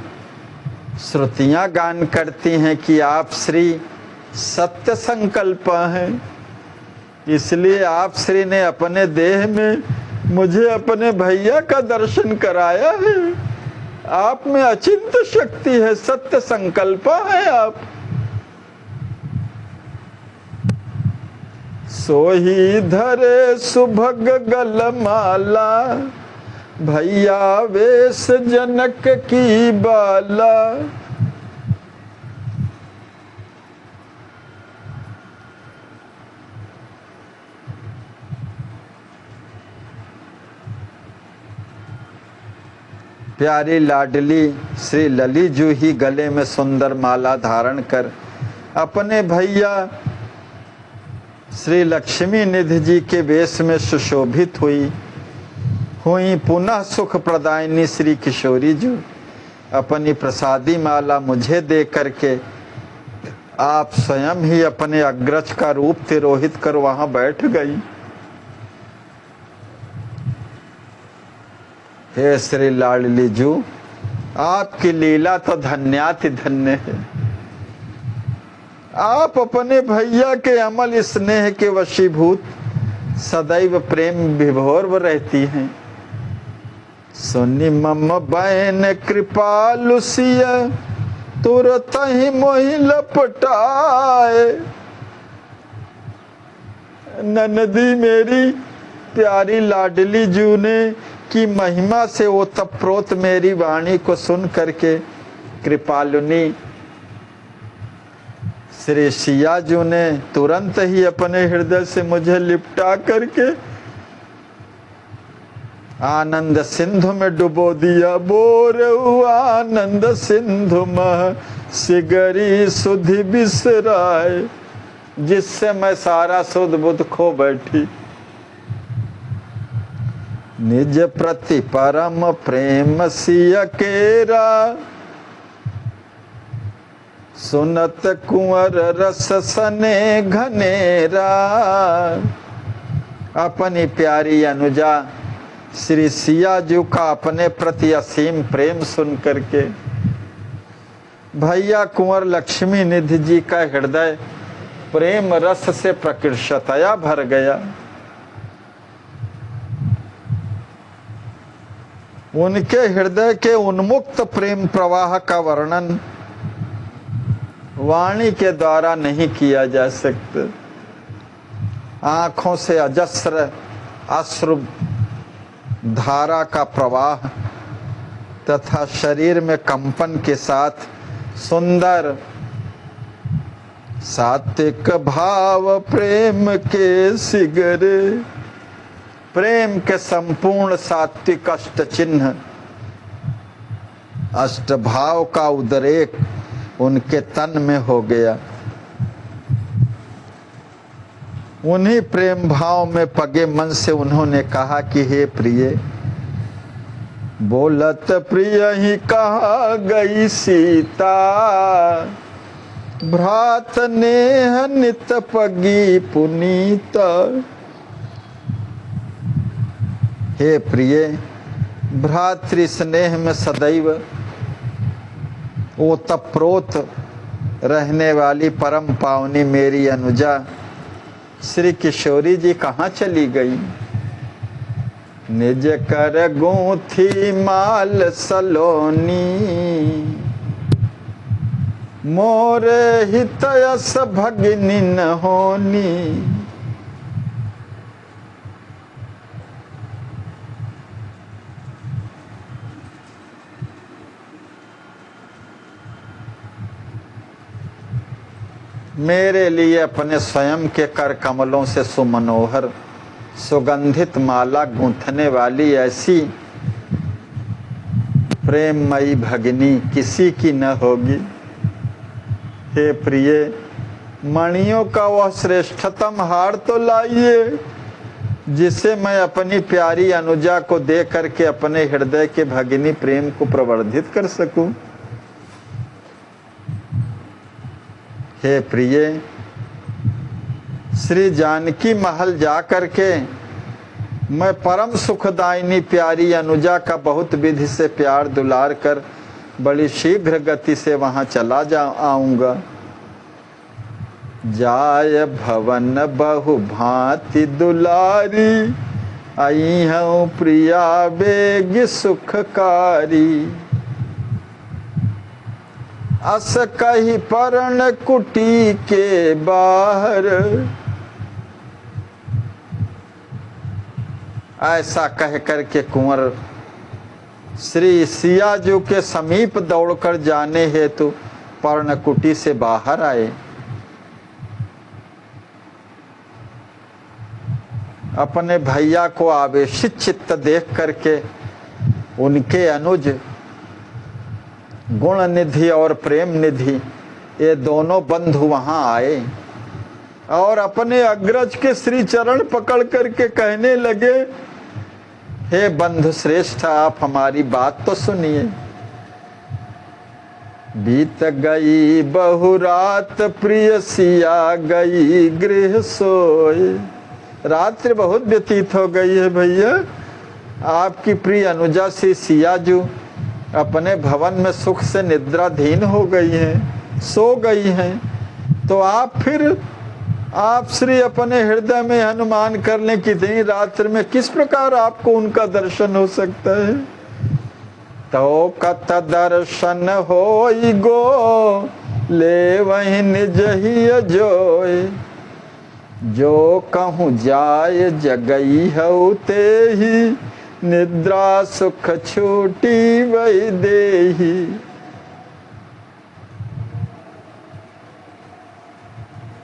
श्रुतियां गान करती हैं कि आप श्री सत्य संकल्प हैं, इसलिए आप श्री ने अपने देह में मुझे अपने भैया का दर्शन कराया है। आप में अचिंत शक्ति है, सत्य संकल्प है आप। सोही धरे सुभग गलमाला, भैया वेश जनक की बाला। प्यारी लाडली श्री ललिजू ही गले में सुंदर माला धारण कर अपने भैया श्री लक्ष्मी निधि जी के वेश में सुशोभित हुई पुनः सुख प्रदायिनी श्री किशोरी जी अपनी प्रसादी माला मुझे दे करके आप स्वयं ही अपने अग्रज का रूप तिरोहित कर वहां बैठ गई। हे श्री लाडली जू, आपकी लीला तो धन्याति धन्य है। आप अपने भैया के अमल स्नेह के वशीभूत सदैव प्रेम विभोर रहती हैं। सुनी मम बैन कृपालुसिया तुरत ही मोहि लपटाए। ननदी मेरी प्यारी लाडली जू ने की महिमा से ओतप्रोत मेरी वाणी को सुन करके कृपालुनी श्री सिया जू ने तुरंत ही अपने हृदय से मुझे लिपटा करके आनंद सिंधु में डुबो दिया। बोर आनंद सिंधु मह सिगरी सुधि बिसराए, जिससे मैं सारा सुध बुध खो बैठी। निज प्रति परम प्रेम सिय केरा, सुनत कुंवर रस सने घनेरा। अपनी प्यारी अनुजा श्री सिया जी का अपने प्रति असीम प्रेम सुन करके भैया कुंवर लक्ष्मी निधि जी का हृदय प्रेम रस से प्रकृष्टया भर गया। उनके हृदय के उन्मुक्त प्रेम प्रवाह का वर्णन वाणी के द्वारा नहीं किया जा सकता। आंखों से अजस्र अश्रु धारा का प्रवाह तथा शरीर में कंपन के साथ सुंदर सात्विक भाव प्रेम के सिगरे, प्रेम के संपूर्ण सात्विक अष्ट चिन्ह अष्ट भाव का उद्रेक उनके तन में हो गया। उन्हीं प्रेम भाव में पगे मन से उन्होंने कहा कि हे प्रिय, बोलत प्रिय ही कहा गई सीता, भ्रात नेह नित पगी पुनीता। हे प्रिय, भ्रातृ स्नेह में सदैव ओतप्रोत रहने वाली परम पावनी मेरी अनुजा श्री किशोरी जी कहाँ चली गई। निज कर गूंथी माल सलोनी, मोरे हितयस भगिनी न होनी। मेरे लिए अपने स्वयं के कर कमलों से सुमनोहर सुगंधित माला गूंथने वाली ऐसी प्रेममयी भगिनी किसी की न होगी। हे प्रिय, मणियों का वह श्रेष्ठतम हार तो लाइए जिसे मैं अपनी प्यारी अनुजा को दे करके अपने हृदय के भगिनी प्रेम को प्रवर्धित कर सकूं। हे प्रिय, श्री जानकी महल जा करके मैं परम सुखदायिनी प्यारी अनुजा का बहुत विधि से प्यार दुलार कर बड़ी शीघ्र गति से वहां चला आऊंगा। जाय भवन बहु भांति दुलारी, आई हूँ प्रिया बेग सुखकारी। अस कही पर्ण कुटी के बाहर, ऐसा कह करके कुंवर श्री सियाजू के समीप दौड़कर जाने हेतु पर्णकुटी से बाहर आए। अपने भैया को आवेशित चित्त देख करके उनके अनुज गुण निधि और प्रेम निधि ये दोनों बंधु वहां आए और अपने अग्रज के श्री चरण पकड़ करके कहने लगे, हे बंधु श्रेष्ठ, आप हमारी बात तो सुनिए। बीत गई बहु रात प्रिय सिया गई गृह सोए। रात्रि बहुत व्यतीत हो गई है भैया, आपकी प्रिय अनुजा श्री सियाजू अपने भवन में सुख से निद्राधीन हो गई हैं, सो गई हैं। तो आप श्री अपने हृदय में अनुमान कर लें कितनी रात्रि में किस प्रकार आपको उनका दर्शन हो सकता है। तो कत दर्शन होई गो ले वही निज ही जोय, जो कहूँ जाय जगई हऊ ते ही, निद्रा सुख छूटी वही देही।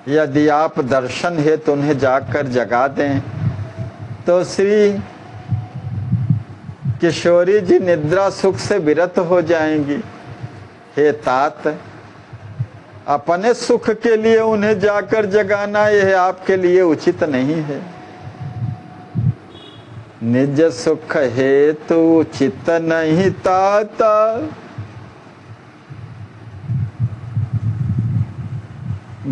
यदि आप दर्शन है तो उन्हें जाकर जगा दें तो श्री किशोरी जी निद्रा सुख से विरत हो जाएंगी। हे तात, अपने सुख के लिए उन्हें जाकर जगाना यह आपके लिए उचित नहीं है। निज सुख हेतु चित नहीं ताता,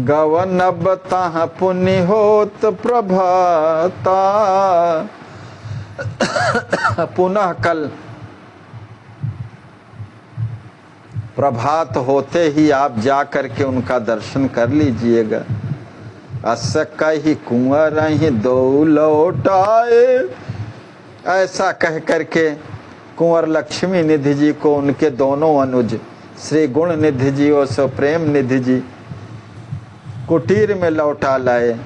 गवन अब तह पुनि होत प्रभाता। पुनः कल प्रभात होते ही आप जा करके उनका दर्शन कर लीजिएगा। अस कही कुंवर ही दो लौटाए, ऐसा कह करके कुंवर लक्ष्मी निधि जी को उनके दोनों अनुज श्री गुण निधि जी और सो प्रेम निधि जी कुटीर में लौटा लाए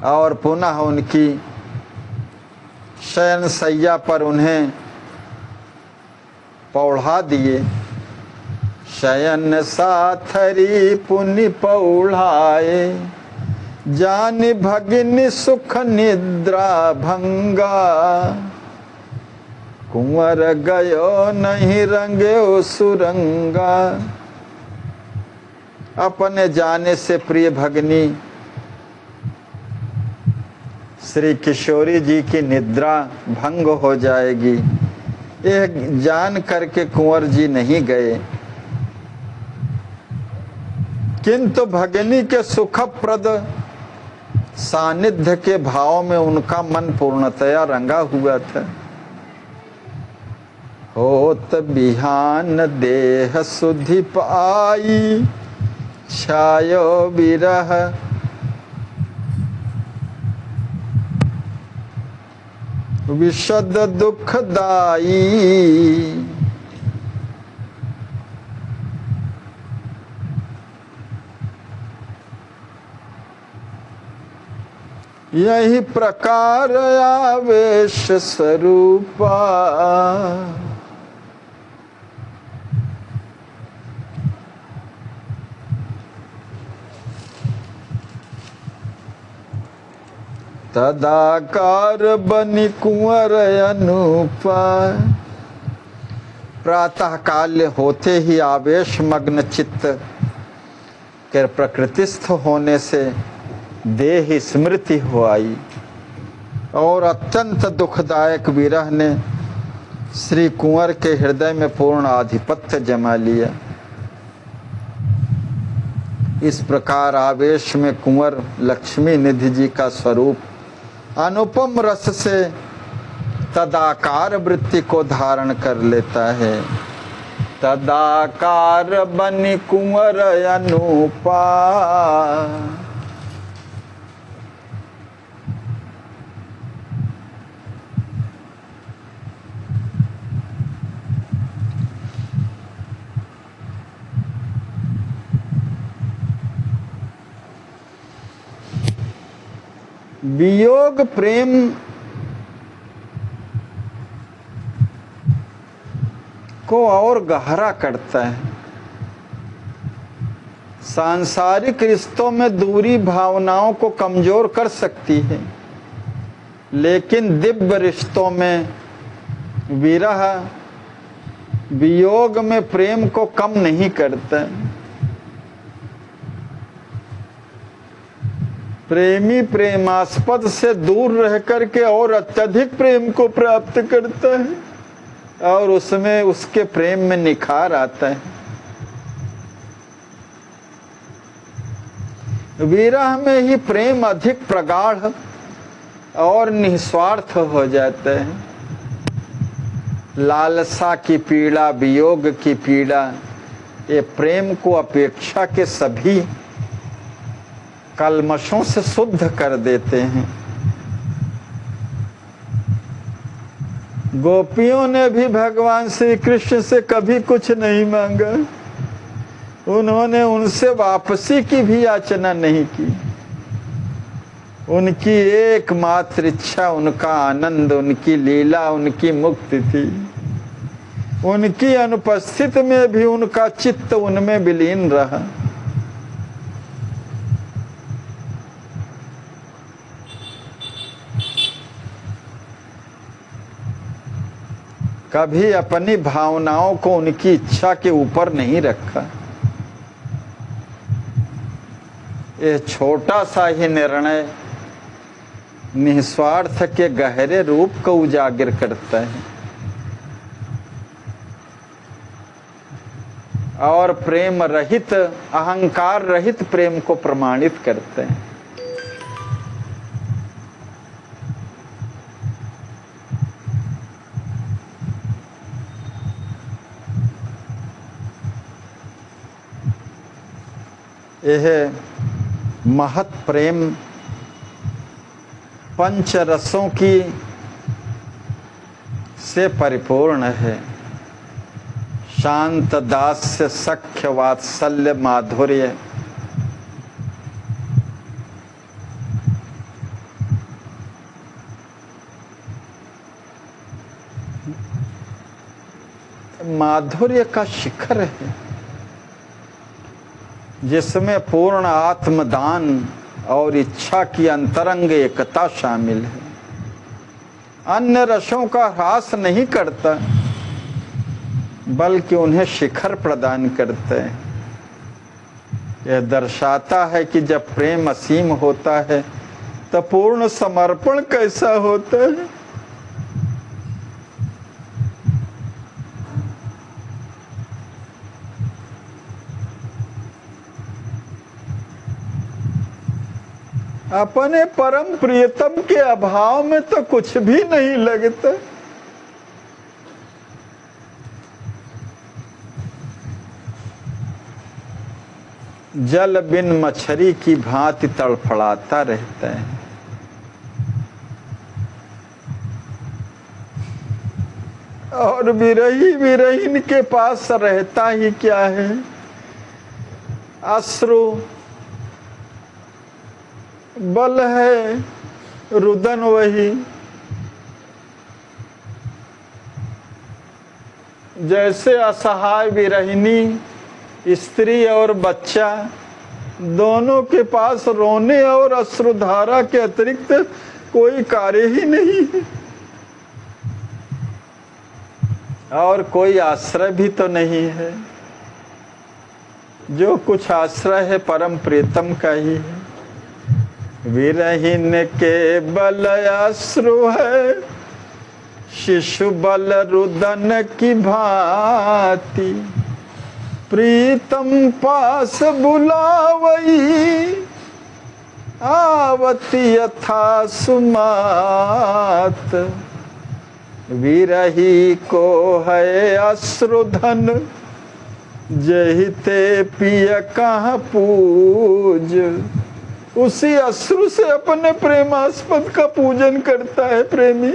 और पुनः उनकी शयन सैया पर उन्हें पौढ़ा दिए। शयन साथरी पुनि पौढ़ाए, जान भगिनी सुख निद्रा भंगा। कुंवर गयो नहीं रंगे सुरंगा। अपने जाने से प्रिय भगिनी श्री किशोरी जी की निद्रा भंग हो जाएगी, यह जान करके कुंवर जी नहीं गए। किंतु भगिनी के सुखप्रद सानिध्य के भाव में उनका मन पूर्णतया रंगा हुआ था। हो होत बिहान देह सुधि पाई, छायो विरह विशद दुखदाई। यही प्रकार आवेश स्वरूपा, तदाकार बनी कुंवर अनुपा। प्रातः काल होते ही आवेश मग्न चित्त के प्रकृतिस्थ होने से देह स्मृति हो आई और अत्यंत दुखदायक विरह ने श्री कुंवर के हृदय में पूर्ण आधिपत्य जमा लिया। इस प्रकार आवेश में कुंवर लक्ष्मी निधि जी का स्वरूप अनुपम रस से तदाकार वृत्ति को धारण कर लेता है। तदाकार बनी कुंवर अनुपा। वियोग प्रेम को और गहरा करता है। सांसारिक रिश्तों में दूरी भावनाओं को कमजोर कर सकती है, लेकिन दिव्य रिश्तों में विरह वियोग में प्रेम को कम नहीं करता। प्रेमी प्रेमास्पद से दूर रह करके और अत्यधिक प्रेम को प्राप्त करता है और उसमें उसके प्रेम में निखार आता है। विरह में ही प्रेम अधिक प्रगाढ़ और निस्वार्थ हो जाता है। लालसा की पीड़ा, वियोग की पीड़ा, ये प्रेम को अपेक्षा के सभी कलमशों से शुद्ध कर देते हैं। गोपियों ने भी भगवान श्री कृष्ण से कभी कुछ नहीं मांगा। उन्होंने उनसे वापसी की भी याचना नहीं की। उनकी एकमात्र इच्छा उनका आनंद, उनकी लीला, उनकी मुक्ति थी। उनकी अनुपस्थिति में भी उनका चित्त उनमें विलीन रहा। कभी अपनी भावनाओं को उनकी इच्छा के ऊपर नहीं रखा। ये छोटा सा ही निर्णय निस्वार्थ के गहरे रूप को उजागर करता है और प्रेम रहित, अहंकार रहित प्रेम को प्रमाणित करते हैं। यह महत प्रेम पंच रसों की से परिपूर्ण है। शांत दास्य, सख्य वात्सल्य, माधुर्य, माधुर्य का शिखर है जिसमें पूर्ण आत्मदान और इच्छा की अंतरंग एकता शामिल है। अन्य रसों का ह्रास नहीं करता बल्कि उन्हें शिखर प्रदान करते हैं। यह दर्शाता है कि जब प्रेम असीम होता है तो पूर्ण समर्पण कैसा होता है। अपने परम प्रियतम के अभाव में तो कुछ भी नहीं लगता। जल बिन मछली की भांति तड़फड़ाता रहता है। और विरही विरहीन के पास रहता ही क्या है? अश्रु बल है, रुदन वही। जैसे असहाय विरहिनी स्त्री और बच्चा दोनों के पास रोने और अश्रुधारा के अतिरिक्त कोई कार्य ही नहीं है और कोई आश्रय भी तो नहीं है। जो कुछ आश्रय है परम प्रीतम का ही है। विरहीन के बल अश्रु है, शिशु बल रुदन की भांति। प्रीतम पास बुलावई, आवती यथा सुमात। विरही को है अश्रुधन, जहिते पिय कहाँ पूज। उसी अश्रु से अपने प्रेमास्पद का पूजन करता है प्रेमी।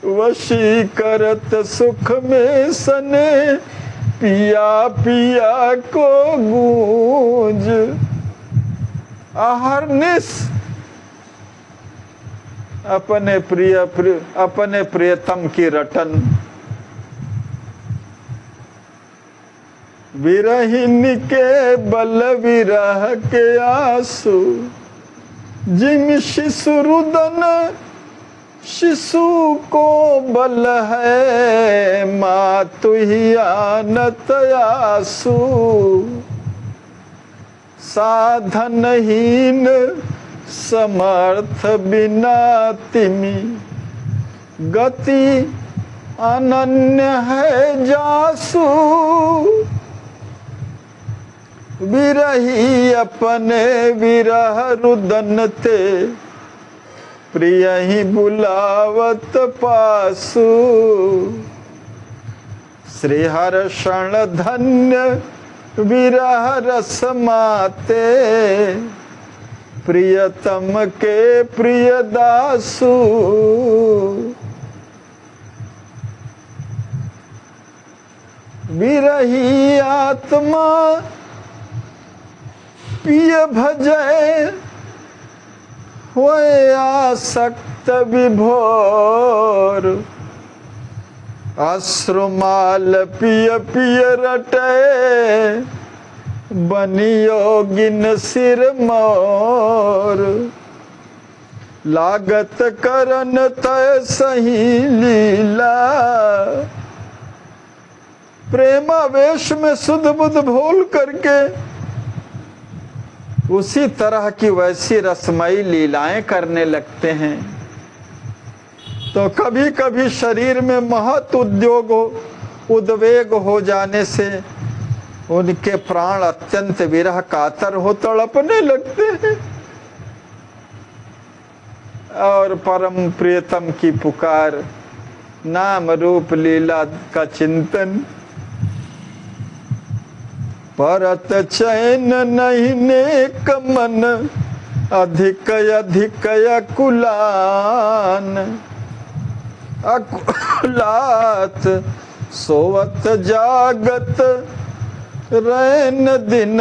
वशी करत सुख में सने, पिया पिया को गूंज। अहरनिश अपने प्रियतम की रटन। विरहीन के बल विरह के आंसू, जिम शिशु रुदन। शिशु को बल है, मातु ही आनत आंसू। साधनहीन समर्थ बिना तिमी, गति अनन्य है जासु। विरही अपने विरह रुदन ते, प्रिय ही बुलावत पासु। श्री हर्षण धन्य विरह रस माते, प्रियतम के प्रिय दासु। विरही आत्मा पिय भजय, होए आसक्त विभोर। अश्रुमाल पिय पिय रटे, बनी योगिन सिर मोर। लागत करन तय सही लीला, प्रेमावेश में सुध बुध भूल करके उसी तरह की वैसी रसमयी लीलाएं करने लगते हैं। तो कभी कभी शरीर में महत उद्वेग हो जाने से उनके प्राण अत्यंत विरह कातर हो तड़पने लगते हैं और परम प्रियतम की पुकार, नाम रूप लीला का चिंतन। परत चैन नहीं नेक मन, अधिक अधिक अकुलान। अकुलात सोवत जागत रैन दिन,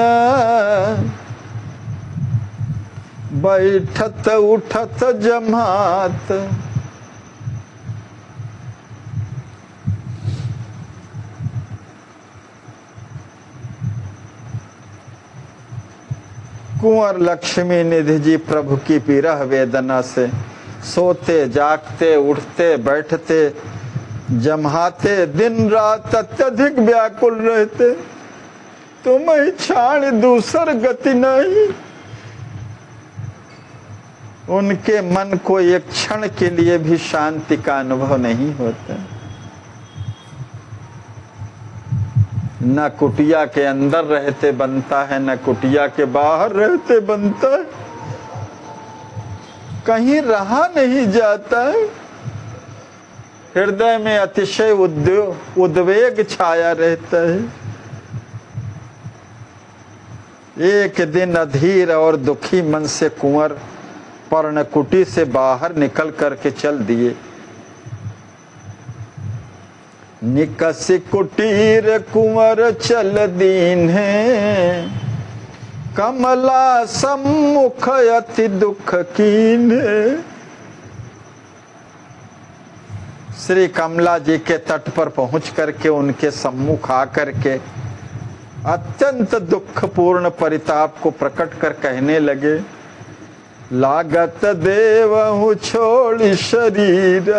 बैठत उठत जमात। कुंवर लक्ष्मी निधि जी प्रभु की विरह वेदना से सोते जागते उठते बैठते जमाते दिन रात अत्यधिक व्याकुल रहते। तुम्हें छाड़ दूसर गति नहीं। उनके मन को एक क्षण के लिए भी शांति का अनुभव नहीं होता। न कुटिया के अंदर रहते बनता है, न कुटिया के बाहर रहते बनता है। कहीं रहा नहीं जाता है। हृदय में अतिशय उद्वेग छाया रहता है। एक दिन अधीर और दुखी मन से कुंवर पर्णकुटी से बाहर निकल करके चल दिए। निकस कुटीर कुंवर चल दीन है, कमला सम्मुख अति दुख कीन। श्री कमला जी के तट पर पहुंच करके उनके सम्मुख आकर के अत्यंत दुखपूर्ण परिताप को प्रकट कर कहने लगे, लागत देवहु छोड़ शरीर।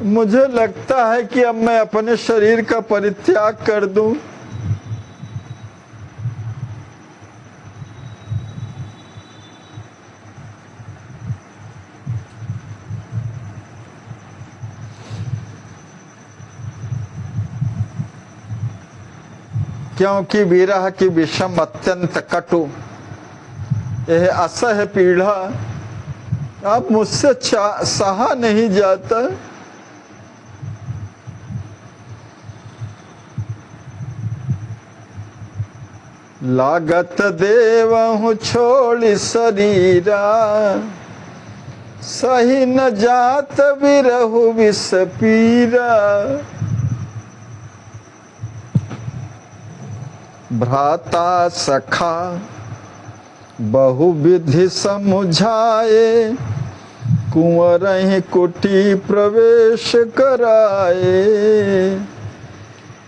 मुझे लगता है कि अब मैं अपने शरीर का परित्याग कर दूं। क्योंकि विरह की विषम अत्यंत कटु यह असह्य पीड़ा अब मुझसे सहा नहीं जाता। लागत देवहु छोड़ शरीरा, सही न जात विरहु विष पीरा। भ्राता सखा बहुविधि समुझाए, कुंवर ही कुटी प्रवेश कराए।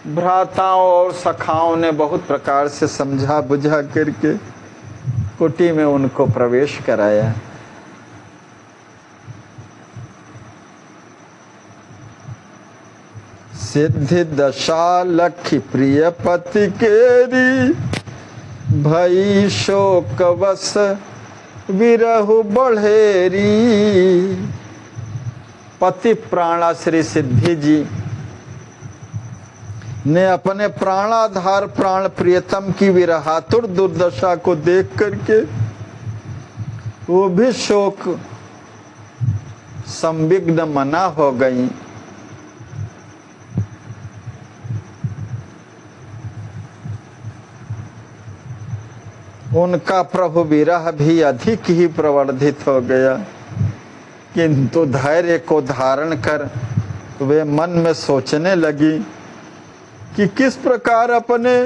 भ्राताओं और सखाओं ने बहुत प्रकार से समझा बुझा करके कुटी में उनको प्रवेश कराया। सिद्धि दशा लखी प्रिय पति केरी, भई शोक वश विरहु बढ़ेरी। पति प्राणा श्री सिद्धि जी ने अपने प्राणाधार प्राण प्रियतम की विरहातुर दुर्दशा को देख करके वो भी शोक संविग्न मना हो गई। उनका प्रभु विरह भी अधिक ही प्रवर्धित हो गया, किंतु धैर्य को धारण कर वे मन में सोचने लगी कि किस प्रकार अपने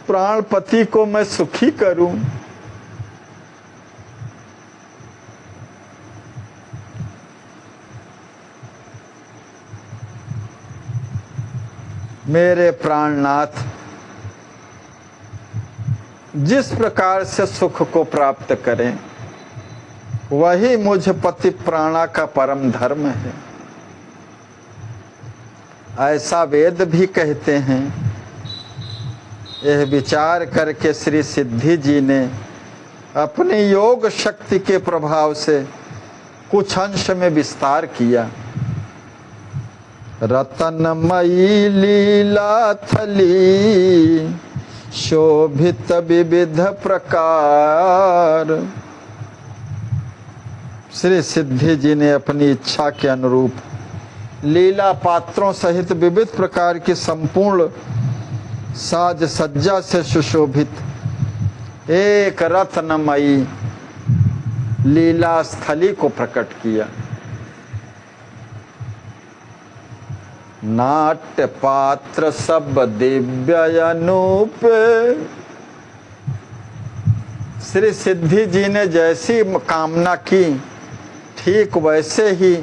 प्राणपति को मैं सुखी करूं। मेरे प्राणनाथ जिस प्रकार से सुख को प्राप्त करें वही मुझ पति प्राणा का परम धर्म है, ऐसा वेद भी कहते हैं। यह विचार करके श्री सिद्धि जी ने अपनी योग शक्ति के प्रभाव से कुछ अंश में विस्तार किया। रतनमयी लीला थली, शोभित विविध प्रकार। श्री सिद्धि जी ने अपनी इच्छा के अनुरूप लीला पात्रों सहित विविध प्रकार की संपूर्ण साज सज्जा से सुशोभित एक रत्नमयी लीला स्थली को प्रकट किया। नाट्य पात्र सब दिव्य अनूप। श्री सिद्धि जी ने जैसी कामना की ठीक वैसे ही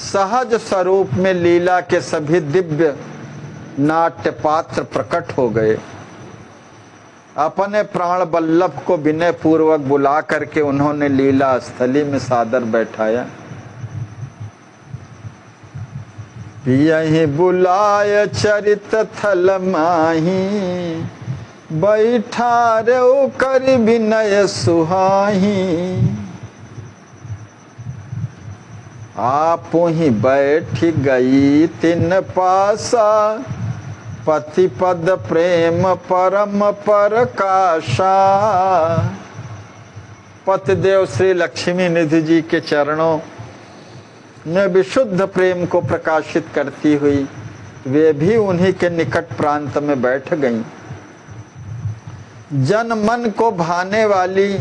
सहज स्वरूप में लीला के सभी दिव्य नाट्य पात्र प्रकट हो गए। अपने प्राण वल्लभ को विनय पूर्वक बुला करके उन्होंने लीला स्थली में सादर बैठाया। यही बुलाय चरित थल माही, बैठा रे कर विनय सुहाही। आप ही बैठ गई तिन पासा, पति पद प्रेम परम परकाशा। पतिदेव श्री लक्ष्मी निधि जी के चरणों में विशुद्ध प्रेम को प्रकाशित करती हुई वे भी उन्हीं के निकट प्रांत में बैठ गईं। जन मन को भाने वाली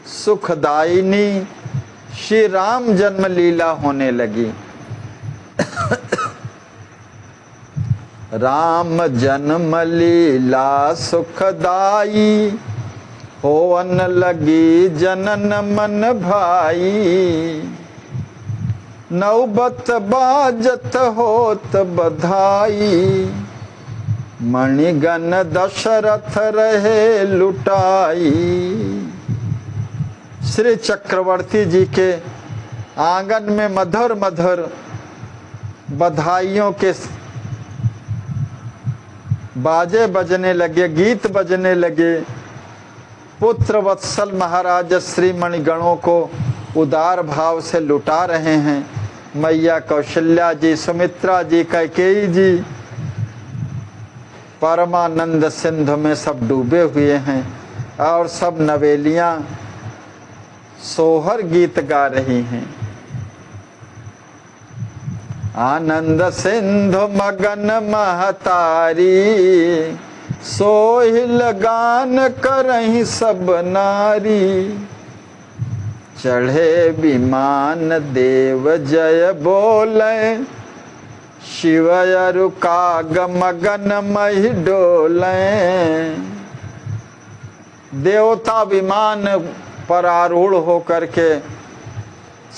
सुखदायिनी श्री राम जन्म लीला होने लगी। राम जन्म लीला सुखदाई, होवन लगी जनन मन भाई। नौबत बाजत होत बधाई, मणिगण दशरथ रहे लुटाई। श्री चक्रवर्ती जी के आंगन में मधुर मधुर बधाइयों के बाजे बजने लगे, गीत बजने लगे। पुत्र वत्सल महाराज श्री मणिगणों को उदार भाव से लुटा रहे हैं। मैया कौशल्या जी, सुमित्रा जी, कैकेयी जी परमानंद सिंधु में सब डूबे हुए हैं और सब नवेलियां सोहर गीत गा रही हैं। आनंद सिंधु मगन महतारी, सोहिल गान करहीं सब नारी। चढ़े विमान देव जय बोले, शिव अरु काग मगन मही डोले। देवता विमान पर आरूढ़ होकर के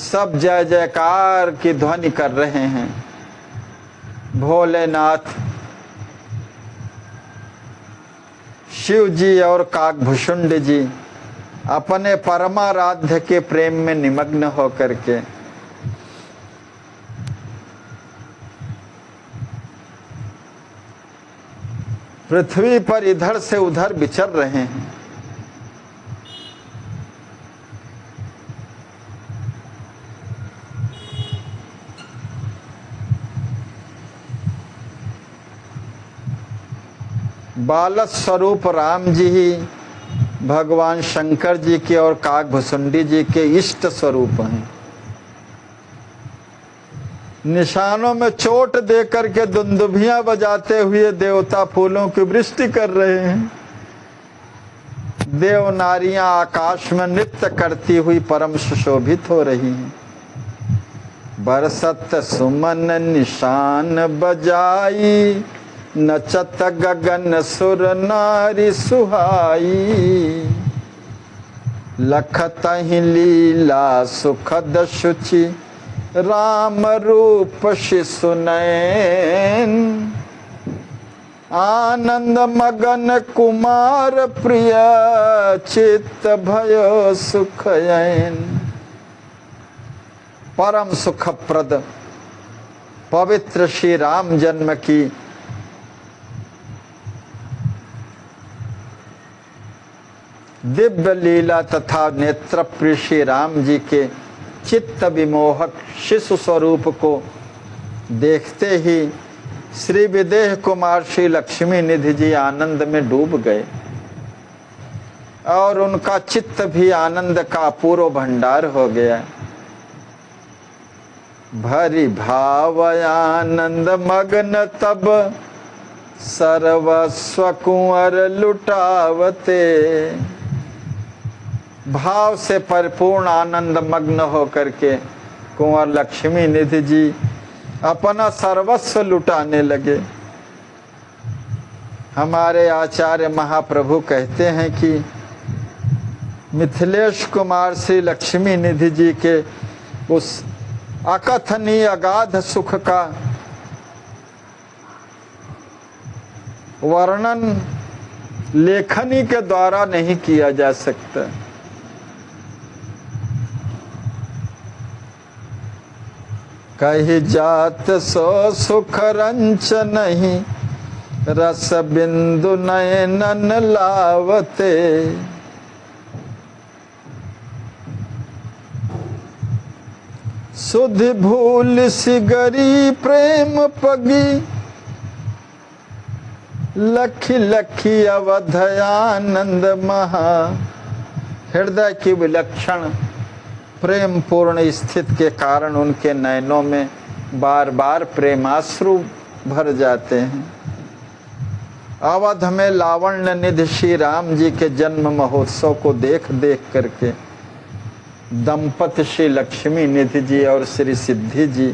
सब जय जयकार की ध्वनि कर रहे हैं। भोलेनाथ, शिव जी और काकभूषुंड जी अपने परमाराध्य के प्रेम में निमग्न होकर के पृथ्वी पर इधर से उधर विचर रहे हैं। बालक स्वरूप राम जी ही भगवान शंकर जी के और काकभूषुंडी जी के इष्ट स्वरूप हैं। निशानों में चोट देकर के दुंदुभियां बजाते हुए देवता फूलों की वृष्टि कर रहे हैं। देव नारियां आकाश में नृत्य करती हुई परम सुशोभित हो रही हैं। बरसत सुमन निशान बजाई, नचत गगन सुर नारी सुहाई। लखत ही लीला सुखद शुचि, राम रूप शिशु नयन। आनंद मगन कुमार प्रिय, चित्त भयो सुखयन। परम सुखप्रद पवित्र श्री राम जन्म की दिव्य लीला तथा नेत्र प्रिय श्री राम जी के चित्त विमोहक शिशु स्वरूप को देखते ही श्री विदेह कुमार श्री लक्ष्मी निधि जी आनंद में डूब गए और उनका चित्त भी आनंद का अपूर्व भंडार हो गया। भरी भाव आनंद मग्न तब, सर्वस्व कुंवर लुटावते। भाव से परिपूर्ण आनंद मग्न होकर के कुंवर लक्ष्मी निधि जी अपना सर्वस्व लुटाने लगे। हमारे आचार्य महाप्रभु कहते हैं कि मिथिलेश कुमार श्री लक्ष्मी निधि जी के उस अकथनीय अगाध सुख का वर्णन लेखनी के द्वारा नहीं किया जा सकता। कही जात सो सुख रंच नहीं, रस बिंदु नयनन लावते। सुधि भूल सिगरी प्रेम पगी, लखी लखी अवध आनंद महा। हृदय की विलक्षण प्रेम पूर्ण स्थिति के कारण उनके नयनों में बार बार प्रेमाश्रु भर जाते हैं। अवध में लावण्य निधि श्री राम जी के जन्म महोत्सव को देख देख करके दंपति श्री लक्ष्मी निधि जी और श्री सिद्धि जी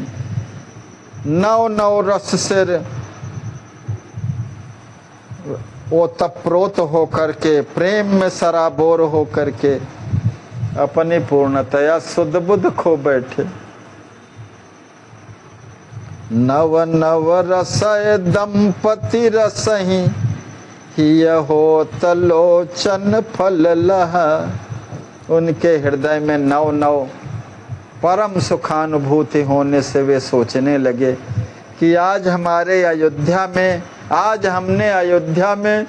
नव नव रस से ओतप्रोत होकर के प्रेम में सराबोर होकर के अपनी पूर्णतया शुद्ध बुद्ध खो बैठे। नव नव रसय दंपति रसहि हिय होत लोचन फल लहा। उनके हृदय में नव नव परम सुखानुभूति होने से वे सोचने लगे कि आज हमने अयोध्या में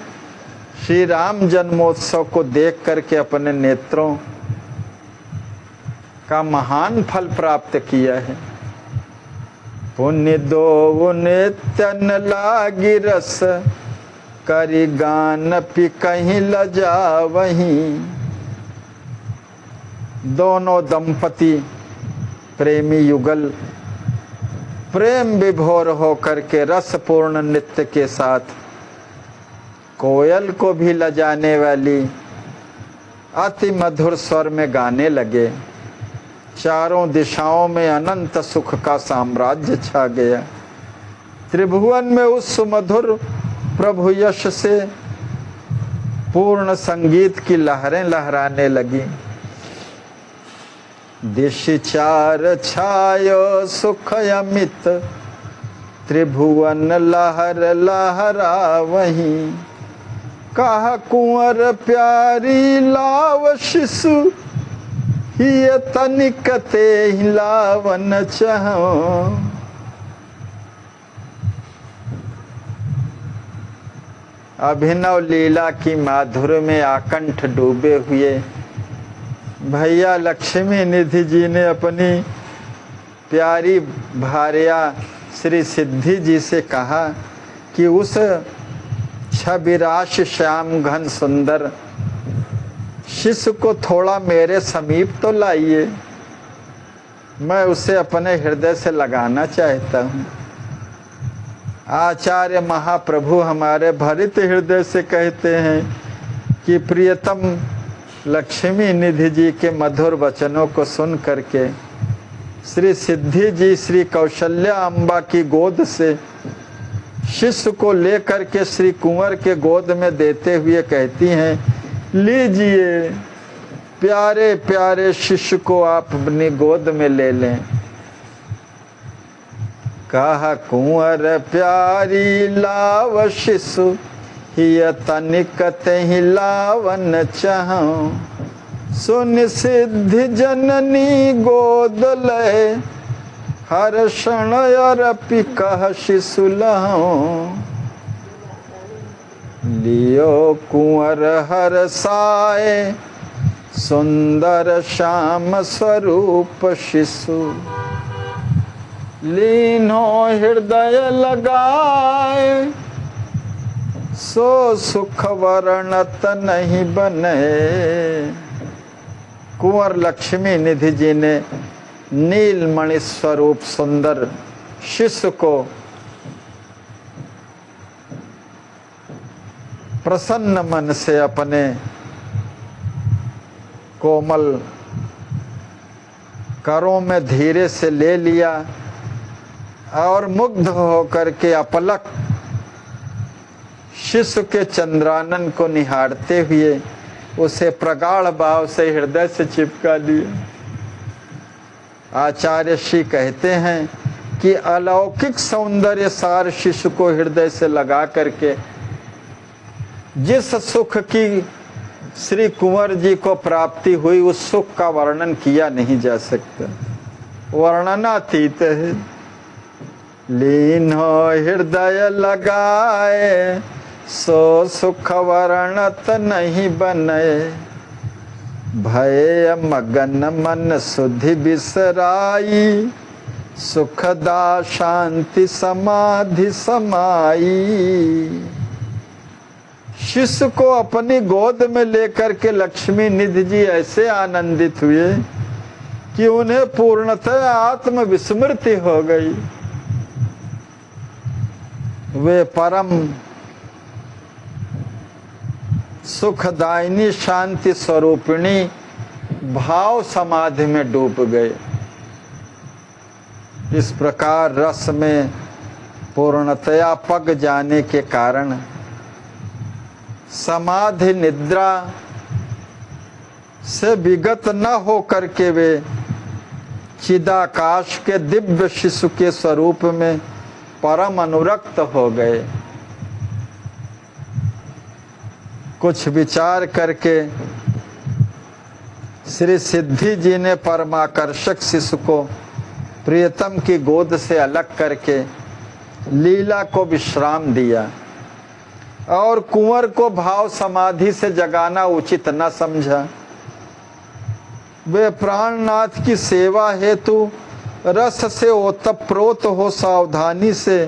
श्री राम जन्मोत्सव को देख करके अपने नेत्रों का महान फल प्राप्त किया है। पुण्य दो नित्यन लागी रस करी गान पी कहीं लजा वहीं। दोनों दंपति प्रेमी युगल प्रेम विभोर होकर के रसपूर्ण नृत्य के साथ कोयल को भी लजाने वाली अति मधुर स्वर में गाने लगे। चारों दिशाओं में अनंत सुख का साम्राज्य छा गया। त्रिभुवन में उस सुमधुर प्रभु यश से पूर्ण संगीत की लहरें लहराने लगी। दिश चार छायो सुख अमित त्रिभुवन लहर लहरा वहीं। कहा कुंवर प्यारी लाव शिशु हिय तनिक ते हिलावन चाहो। अभिनव लीला की माधुर्य में आकंठ डूबे हुए भैया लक्ष्मी निधि जी ने अपनी प्यारी भार्या श्री सिद्धि जी से कहा कि उस छविराश श्याम घन सुंदर शिशु को थोड़ा मेरे समीप तो लाइए, मैं उसे अपने हृदय से लगाना चाहता हूँ। आचार्य महाप्रभु हमारे भरित हृदय से कहते हैं कि प्रियतम लक्ष्मी निधि जी के मधुर वचनों को सुन करके श्री सिद्धि जी श्री कौशल्या अम्बा की गोद से शिष्य को लेकर के श्री कुंवर के गोद में देते हुए कहती हैं, लीजिए प्यारे प्यारे शिष्य को आप अपनी गोद में ले लें। कहा कुंवर प्यारी लाव शिशु हिय तनिक तेहि लावन चाहो। सुन सिद्धि जननी गोद लय हर क्षण अरपि कह शिशु लहो। लियो कुंवर हर साए सुंदर श्याम स्वरूप शिशु। लीनो हृदय लगाए सो सुख वर्णत नहीं बने। कुंवर लक्ष्मी निधि जी ने नीलमणि स्वरूप सुंदर शिशु को प्रसन्न मन से अपने कोमल करों में धीरे से ले लिया और मुग्ध होकर के अपलक शिशु के चंद्रानन को निहारते हुए उसे प्रगाढ़ भाव से हृदय से चिपका लिया। आचार्य श्री कहते हैं कि अलौकिक सौंदर्य सार शिशु को हृदय से लगा करके जिस सुख की श्री कुंवर जी को प्राप्ति हुई उस सुख का वर्णन किया नहीं जा सकता, वर्णनातीत है। लीनो हृदय लगाए सो सुख वर्णत नहीं बने। भय मगन मन सुधि बिसराई सुखदा शांति समाधि समाई। शिशु को अपनी गोद में लेकर के लक्ष्मी निधि जी ऐसे आनंदित हुए कि उन्हें पूर्णतः आत्म विस्मृति हो गई। वे परम सुखदायिनी शांति स्वरूपिणी भाव समाधि में डूब गए। इस प्रकार रस में पूर्णतया पग जाने के कारण समाधि निद्रा से विगत न हो करके वे चिदाकाश के दिव्य शिशु के स्वरूप में परम अनुरक्त हो गए। कुछ विचार करके श्री सिद्धि जी ने परमाकर्षक शिशु को प्रियतम की गोद से अलग करके लीला को विश्राम दिया और कुंवर को भाव समाधि से जगाना उचित न समझा। वे प्राणनाथ की सेवा हेतु रस से ओतप्रोत हो सावधानी से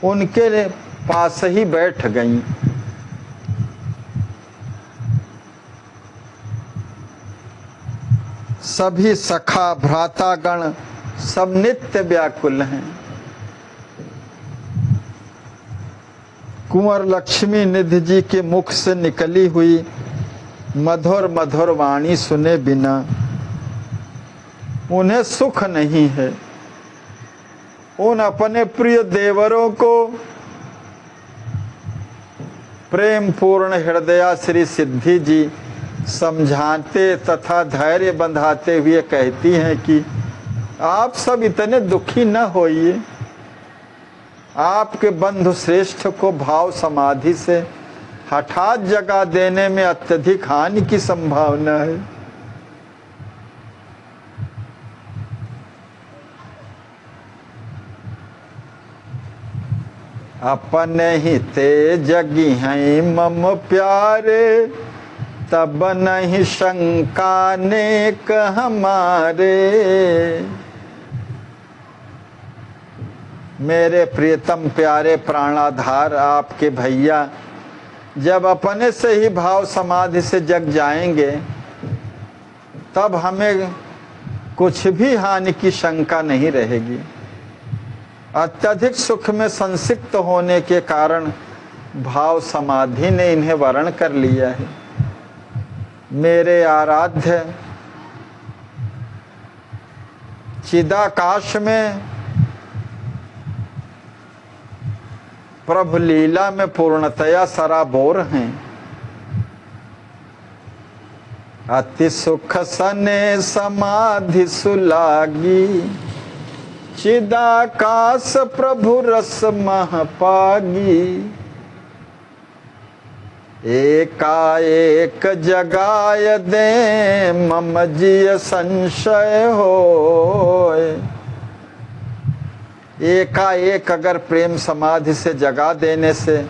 उनके पास ही बैठ गईं। सभी सखा भ्रातागण सब नित्य व्याकुल हैं। कुंवर लक्ष्मी निधि जी के मुख से निकली हुई मधुर मधुर वाणी सुने बिना उन्हें सुख नहीं है। उन अपने प्रिय देवरों को प्रेम पूर्ण हृदया श्री सिद्धि जी समझाते तथा धैर्य बंधाते हुए कहती हैं कि आप सब इतने दुखी न होइए। आपके बंधु श्रेष्ठ को भाव समाधि से हठात जगा देने में अत्यधिक हानि की संभावना है। अपने ही ते जगी हैं मम प्यारे, तब नहीं शंका नेक हमारे। मेरे प्रियतम प्यारे प्राणाधार आपके भैया जब अपने से ही भाव समाधि से जग जाएंगे तब हमें कुछ भी हानि की शंका नहीं रहेगी। अत्यधिक सुख में संसिक्त होने के कारण भाव समाधि ने इन्हें वरण कर लिया है। मेरे आराध्य चिदाकाश में प्रभु लीला में पूर्णतया सराबोर हैं। अति सुख सने समाधि सुलागी, चिदाकाश प्रभु रस मह पागी। एकाएक जगाय दे मम जिय संशय होय। एकाएक अगर प्रेम समाधि से जगा देने से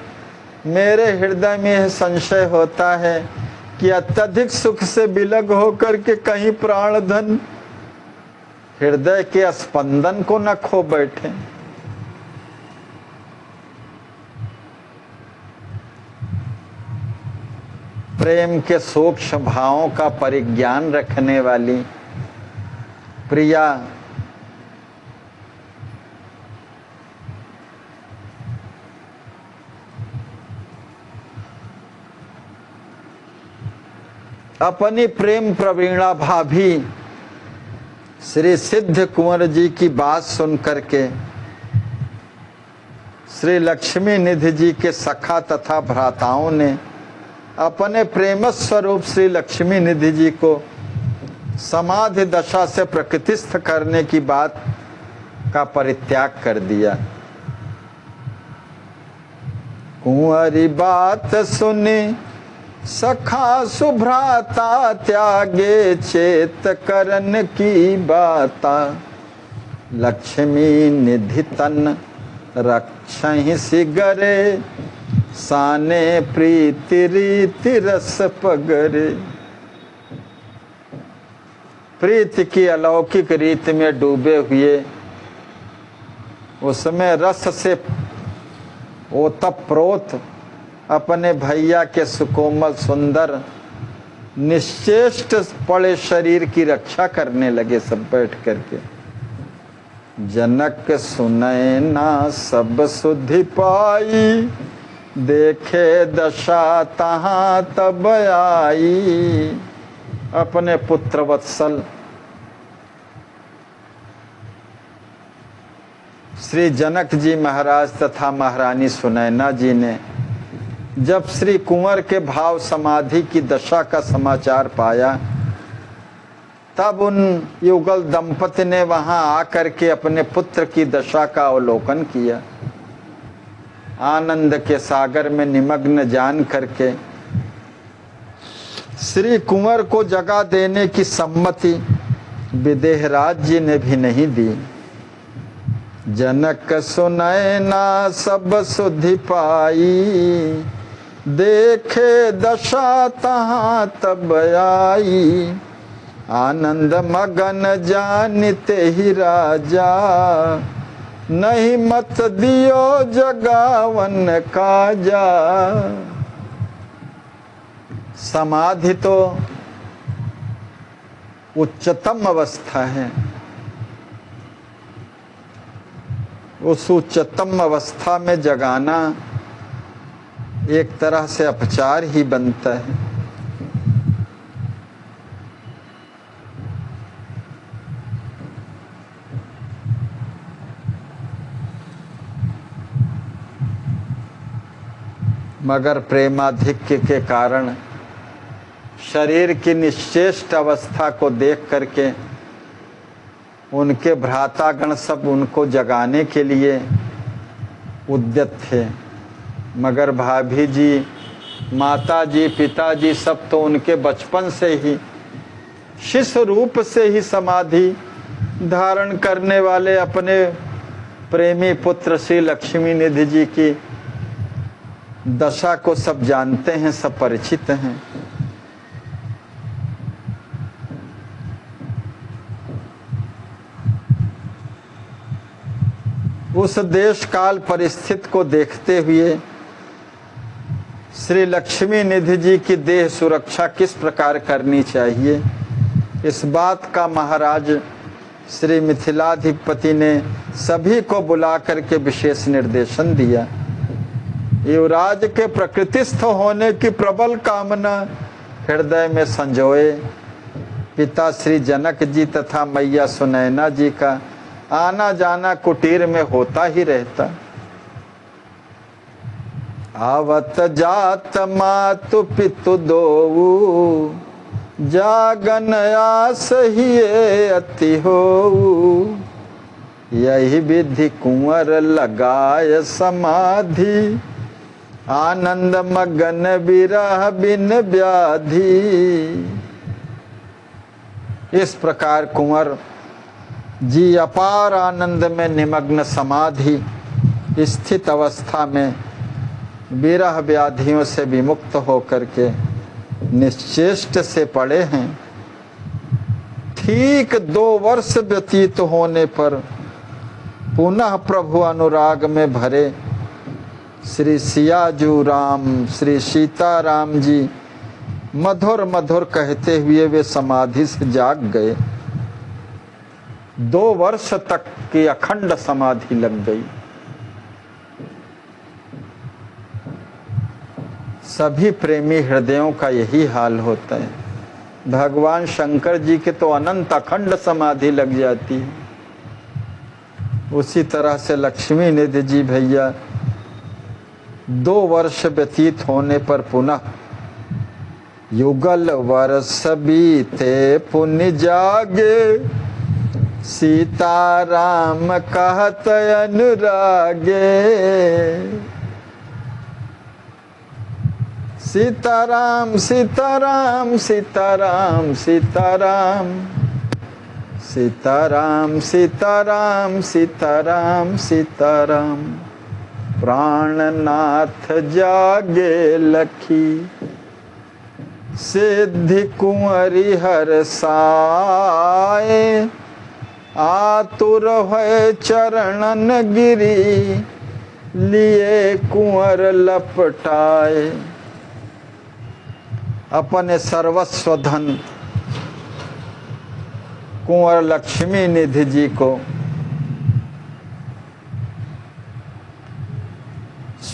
मेरे हृदय में यह संशय होता है कि अत्यधिक सुख से विलग होकर के कहीं प्राणधन हृदय के स्पंदन को न खो बैठे। प्रेम के सूक्ष्म भावों का परिज्ञान रखने वाली प्रिया अपनी प्रेम प्रवीणा भाभी श्री सिद्ध कुंवर जी की बात सुन करके श्री लक्ष्मी निधि जी के सखा तथा भ्राताओं ने अपने प्रेम स्वरूप श्री लक्ष्मी निधि जी को समाधि दशा से प्रकृतिस्थ करने की बात का परित्याग कर दिया। कुंवरी बात सुनी सखा सुभ्राता, त्यागे चेत करन की बाता। लक्ष्मी निधि तन रक्षहि सिगरे, साने प्रीति रीति रस पगरे। प्रीति की अलौकिक रीति में डूबे हुए उसमें रस से ओतप्रोत अपने भैया के सुकोमल सुंदर निश्चेष्ट पड़े शरीर की रक्षा करने लगे सब बैठ करके। जनक सुनय ना सब सुधि पाई, देखे दशा तहाँ तब आई। अपने पुत्र वत्सल श्री जनक जी महाराज तथा महारानी सुनैना जी ने जब श्री कुंवर के भाव समाधि की दशा का समाचार पाया, तब उन युगल दंपति ने वहां आकर के अपने पुत्र की दशा का अवलोकन किया। आनंद के सागर में निमग्न जान करके श्री कुंवर को जगा देने की सम्मति विदेहराज जी ने भी नहीं दी। जनक सुनैना सब सुधि पाई, देखे दशा तहाँ तब आई। आनंद मगन जानिते ही राजा, नहीं मत दियो जगावन काजा। समाधि तो उच्चतम अवस्था है, उस उच्चतम अवस्था में जगाना एक तरह से अपचार ही बनता है। मगर प्रेमाधिक्य के कारण शरीर की निश्चेष्ट अवस्था को देख करके उनके भ्रातागण सब उनको जगाने के लिए उद्यत थे, मगर भाभी जी, माता जी, पिताजी सब तो उनके बचपन से ही शिष्य रूप से ही समाधि धारण करने वाले अपने प्रेमी पुत्र श्री लक्ष्मी निधि जी की दशा को सब जानते हैं, सब परिचित हैं। उस देश काल परिस्थिति को देखते हुए श्री लक्ष्मी निधि जी की देह सुरक्षा किस प्रकार करनी चाहिए, इस बात का महाराज श्री मिथिलाधिपति ने सभी को बुला करके विशेष निर्देशन दिया। युवराज के प्रकृतिस्थ होने की प्रबल कामना हृदय में संजोए पिता श्री जनक जी तथा मैया सुनैना जी का आना जाना कुटीर में होता ही रहता। आवत जात मातु पितु दोऊ, जागन आस ही अति हो। यही विधि कुंवर लगाय समाधि, आनंद मगन विरह बिन व्याधि। इस प्रकार कुंवर जी अपार आनंद में निमग्न समाधि स्थित अवस्था में विरह व्याधियों से विमुक्त होकर के निश्चेष्ट से पड़े हैं। ठीक 2 वर्ष व्यतीत होने पर पुनः प्रभु अनुराग में भरे श्री सियाजू राम, श्री सीताराम जी मधुर मधुर कहते हुए वे समाधि से जाग गए। 2 वर्ष तक की अखंड समाधि लग गई। सभी प्रेमी हृदयों का यही हाल होता है। भगवान शंकर जी के तो अनंत अखंड समाधि लग जाती है। उसी तरह से लक्ष्मी निधि जी भैया 2 वर्ष व्यतीत होने पर पुनः युगल वर्ष बीते पुण्य जागे, सीताराम कहत अनुरागे। सीताराम सीताराम सीताराम सीताराम सीताराम सीताराम सीताराम सीताराम। प्राणनाथ जागे लखी, सिद्धि कुंवरी हर साए। आतुर है चरणन गिरी, लिए कुंवर लपटाए। अपने सर्वस्व धन कुंवर लक्ष्मी निधि जी को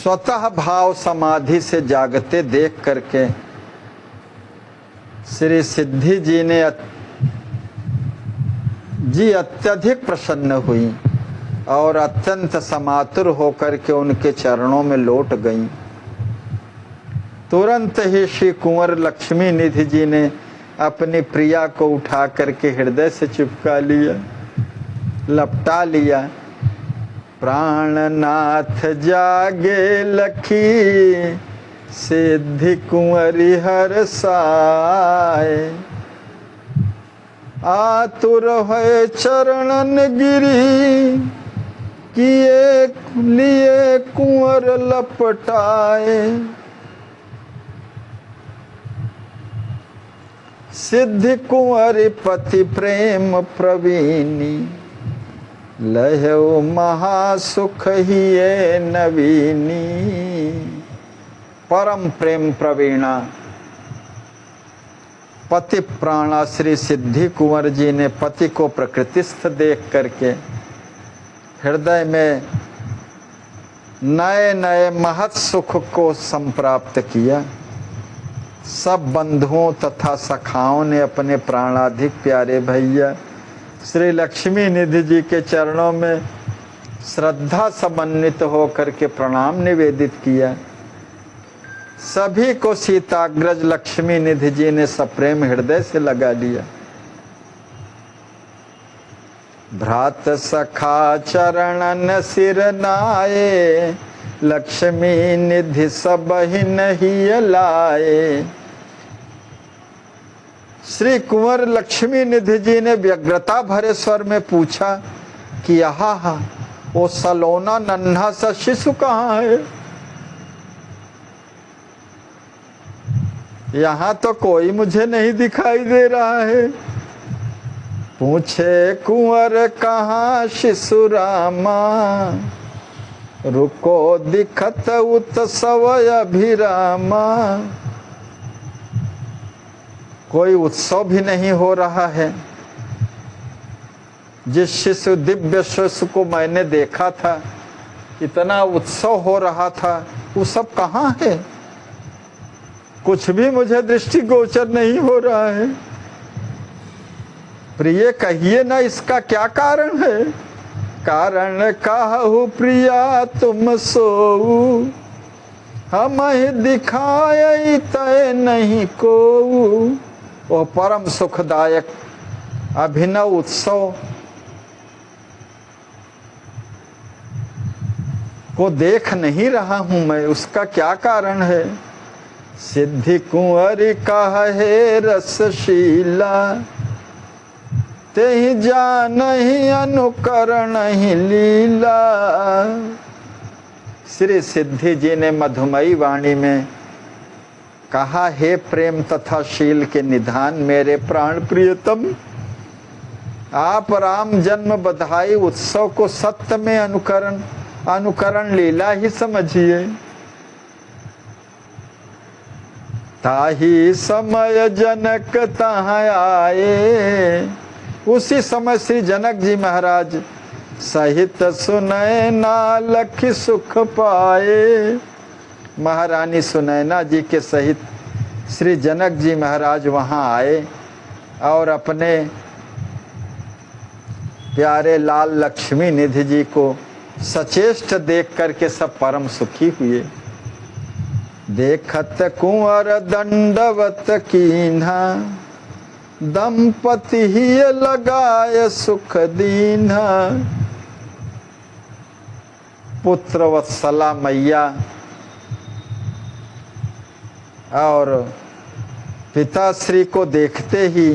स्वतः भाव समाधि से जागते देख करके श्री सिद्धि जी अत्यधिक प्रसन्न हुई और अत्यंत समातुर होकर के उनके चरणों में लौट गईं। तुरंत ही श्री कुंवर लक्ष्मी निधि जी ने अपनी प्रिया को उठा करके हृदय से चिपका लिया, लपटा लिया। प्राणनाथ जागे लखी सिद्धि कुंवरी हर साए, आतुर है चरणन गिरी किए लिए कुंवर लपटाए। सिद्धि कुंवरी पति प्रेम प्रवीणी, लहौ महासुख ही नवीनी। परम प्रेम प्रवीणा पति प्राणा श्री सिद्धि कुंवर जी ने पति को प्रकृतिस्थ देख करके हृदय में नए नए महत् सुख को संप्राप्त किया। सब बंधुओं तथा सखाओं ने अपने प्राणाधिक प्यारे भैया श्री लक्ष्मी निधि जी के चरणों में श्रद्धा समन्वित होकर के प्रणाम निवेदित किया। सभी को सीताग्रज लक्ष्मी निधि जी ने सप्रेम हृदय से लगा लिया। भ्रात सखा चरणन सिर नाये, लक्ष्मी निधि सब ही नहीं लाए। श्री कुंवर लक्ष्मी निधि जी ने व्यग्रता भरे स्वर में पूछा कि यहाँ वो सलोना नन्हा सा शिशु कहाँ है? यहाँ तो कोई मुझे नहीं दिखाई दे रहा है। पूछे कुंवर कहाँ शिशु रामा, रुको दिखत उत्सव अभिरामा। कोई उत्सव भी नहीं हो रहा है। जिस शिशु दिव्य शिशु को मैंने देखा था, इतना उत्सव हो रहा था, वो सब कहाँ है? कुछ भी मुझे दृष्टिगोचर नहीं हो रहा है। प्रिय कहिए ना, इसका क्या कारण है? कारण कहु प्रिया तुम सोऊ, हम ही दिखाए तय नहीं को। वो परम सुखदायक अभिनव उत्सव को देख नहीं रहा हूं मैं, उसका क्या कारण है? सिद्धि कुंवरी कहे रसशीला, ते ही जान ही अनुकरण ही लीला। श्री सिद्धि जी ने मधुमयी वाणी में कहा, हे प्रेम तथा शील के निधान मेरे प्राण प्रियतम, आप राम जन्म बधाई उत्सव को सत्य में अनुकरण लीला ही समझिए। ताही समय जनक तहाँ आए, उसी समय श्री जनक जी महाराज सहित सुनैना लखी सुख पाए। महारानी सुनैना जी के सहित श्री जनक जी महाराज वहाँ आए और अपने प्यारे लाल लक्ष्मी निधि जी को सचेष्ट देख करके सब परम सुखी हुए। देखत कुंवर दंडवत कीन्हा, दंपति ही लगाए सुख दीन्हा। पुत्र वत्सला मैया और पिताश्री को देखते ही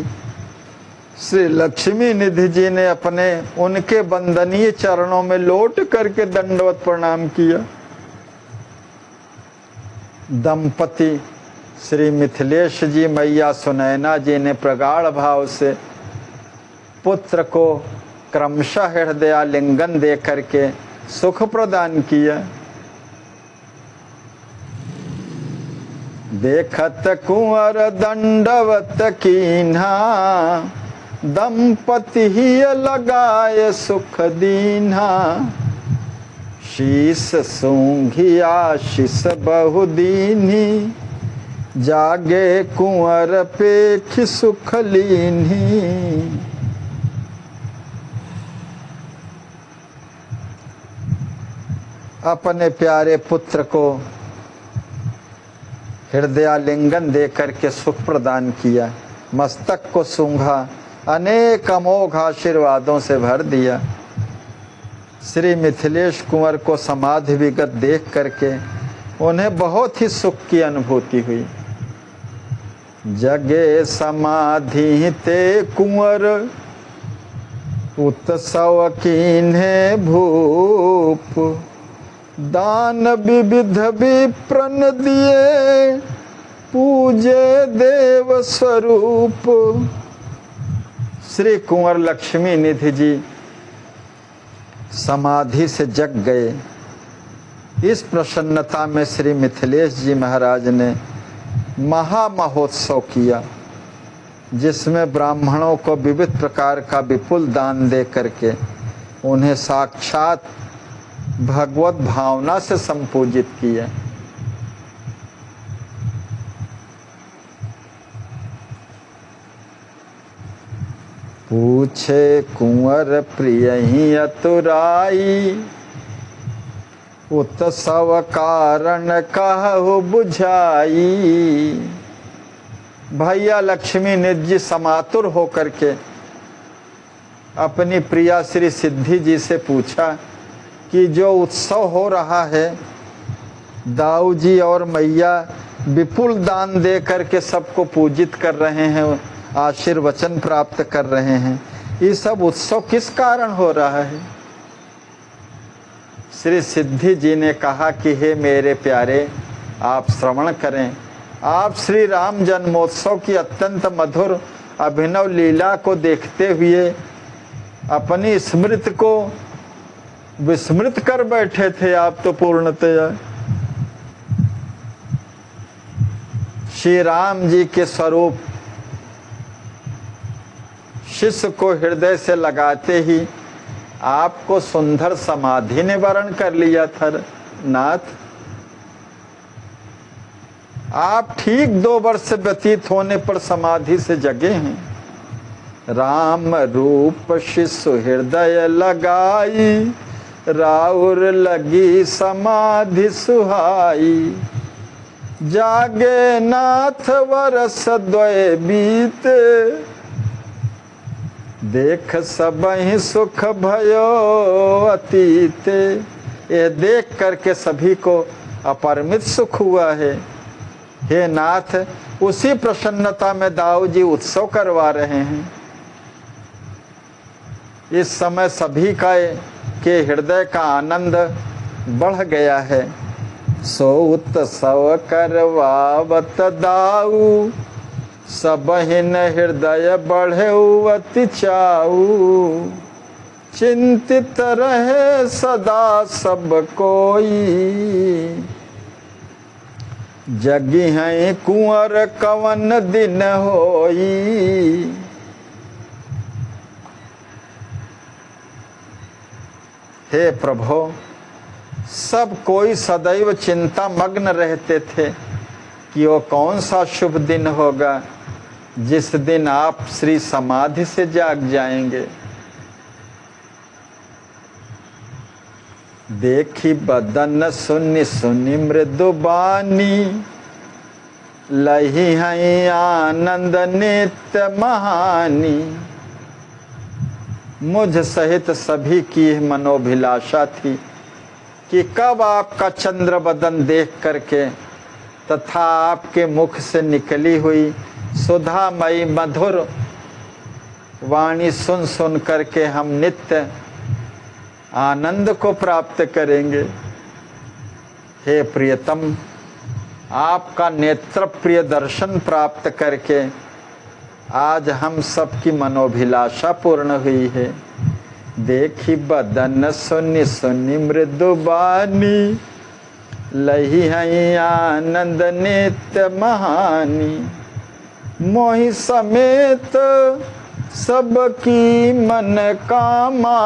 श्री लक्ष्मी निधि जी ने अपने उनके वंदनीय चरणों में लौट करके दंडवत प्रणाम किया। दंपति श्री मिथिलेश जी मैया सुनैना जी ने प्रगाढ़ भाव से पुत्र को क्रमशः हृदयालिंगन दे करके सुख प्रदान किया। देखत कुंवर दंडवत कीन्हा, दंपति ही लगाए सुख दीन्हा। शीस सूंघी आशीष बहु दीन्ही, जागे कुंवर पेख सुख लीन्ही। अपने प्यारे पुत्र को हृदयालिंगन दे करके सुख प्रदान किया, मस्तक को सूंघा, अनेक अमोघ आशीर्वादों से भर दिया। श्री मिथिलेश कुंवर को समाधि विगत देख करके उन्हें बहुत ही सुख की अनुभूति हुई। जगे समाधि ते कुंवर, उत्सव कीन्हे भूप, दान विविध विप्रन दिए, पूजे देव स्वरूप। श्री कुंवर लक्ष्मी निधि जी समाधि से जग गए। इस प्रसन्नता में श्री मिथिलेश जी महाराज ने महामहोत्सव किया, जिसमें ब्राह्मणों को विविध प्रकार का विपुल दान दे करके उन्हें साक्षात भगवत भावना से संपूजित किया। पूछे कुंवर प्रिय ही अतुराई, उत्सव कारण कहु बुझाई। भैया लक्ष्मी निधि जी समातुर होकर के अपनी प्रिया श्री सिद्धि जी से पूछा कि जो उत्सव हो रहा है, दाऊ जी और मैया विपुल दान दे करके सबको पूजित कर रहे हैं, आशीर्वचन प्राप्त कर रहे हैं, ये सब उत्सव किस कारण हो रहा है? श्री सिद्धि जी ने कहा कि हे मेरे प्यारे, आप श्रवण करें। आप श्री राम जन्मोत्सव की अत्यंत मधुर अभिनव लीला को देखते हुए अपनी स्मृति को विस्मृत कर बैठे थे। आप तो पूर्णतया श्री राम जी के स्वरूप शिष्य को हृदय से लगाते ही आपको सुंदर समाधि ने वरण कर लिया था नाथ। आप ठीक 2 वर्ष व्यतीत होने पर समाधि से जगे हैं। राम रूप शिशु हृदय लगाई, राउर लगी समाधि सुहाई। जागे नाथ वर्ष द्वय बीते, देख सबहि सुख भयो अतीत। ये देख करके सभी को अपरिमित सुख हुआ है। हे नाथ, उसी प्रसन्नता में दाऊ जी उत्सव करवा रहे हैं। इस समय सभी का के हृदय का आनंद बढ़ गया है। सो उत्सव करवावत दाऊ, सबहिन हृदय बढ़े अति चाऊ। चिंतित रहे सदा सब कोई, जगी हैं कुंवर कवन दिन होई। हे प्रभु, सब कोई सदैव चिंता मग्न रहते थे कि वो कौन सा शुभ दिन होगा जिस दिन आप श्री समाधि से जाग जाएंगे। देखी बदन सुनि सुनि मृदु बानी, लही हैं आनंद नित्य महानी। मुझ सहित सभी की मनोभिलाषा थी कि कब आपका चंद्र बदन देख करके तथा आपके मुख से निकली हुई सुधामयी मधुर वाणी सुन सुन करके हम नित्य आनंद को प्राप्त करेंगे। हे प्रियतम, आपका नेत्र प्रिय दर्शन प्राप्त करके आज हम सबकी मनोभिलाषा पूर्ण हुई है। देखी बदन सुनि सुनि मृदु बानी, लही हैं आनंद नित्य महानी। मोहि समेत सबकी मन कामा,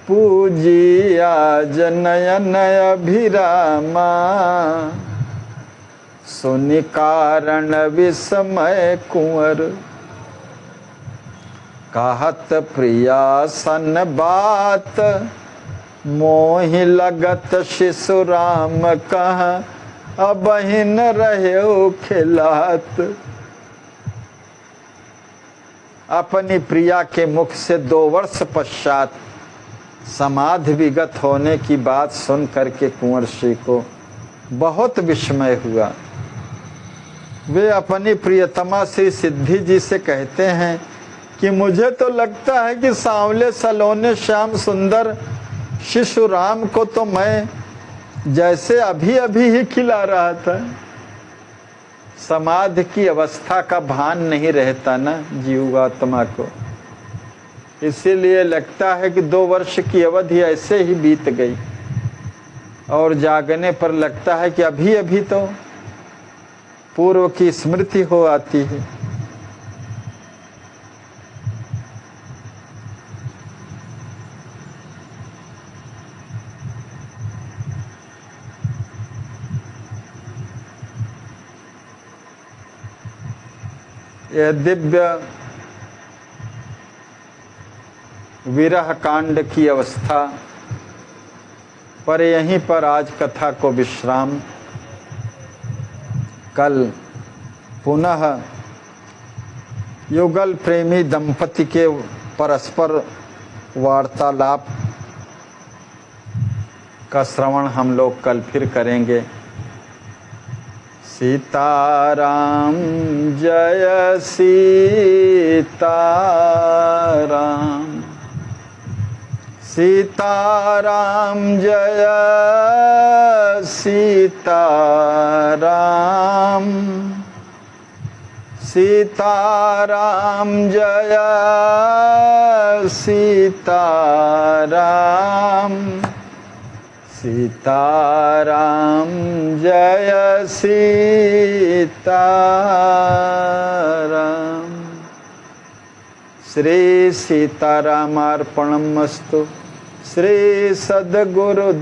पूजिया जनयन अभिरामा, सुनि कारण विस्मय कुंवर, कहत प्रिया सन बात, मोहि लगत शिशु राम कह, अबहिन रहे खिलात। अपनी प्रिया के मुख से 2 वर्ष पश्चात समाधि विगत होने की बात सुन करके कुंवर श्री को बहुत विस्मय हुआ। वे अपनी प्रियतमा श्री सिद्धि जी से कहते हैं कि मुझे तो लगता है कि सांवले सलोने श्याम सुंदर शिशु राम को तो मैं जैसे अभी अभी ही खिला रहा था। समाधि की अवस्था का भान नहीं रहता ना जीवात्मा को, इसीलिए लगता है कि 2 वर्ष की अवधि ऐसे ही बीत गई, और जागने पर लगता है कि अभी अभी तो पूर्व की स्मृति हो आती है। यह दिव्य विरह कांड की अवस्था पर यहीं पर आज कथा को विश्राम। कल पुनः युगल प्रेमी दंपति के परस्पर वार्तालाप का श्रवण हम लोग कल फिर करेंगे। सीताराम जय सीताराम, सीताराम जय सीताराम, सीताराम जय सीताराम, सीताराम जय सीताराम। श्री सीतारामार्पणमस्तु, श्री सद्गुरुदेवार्पणमस्तु।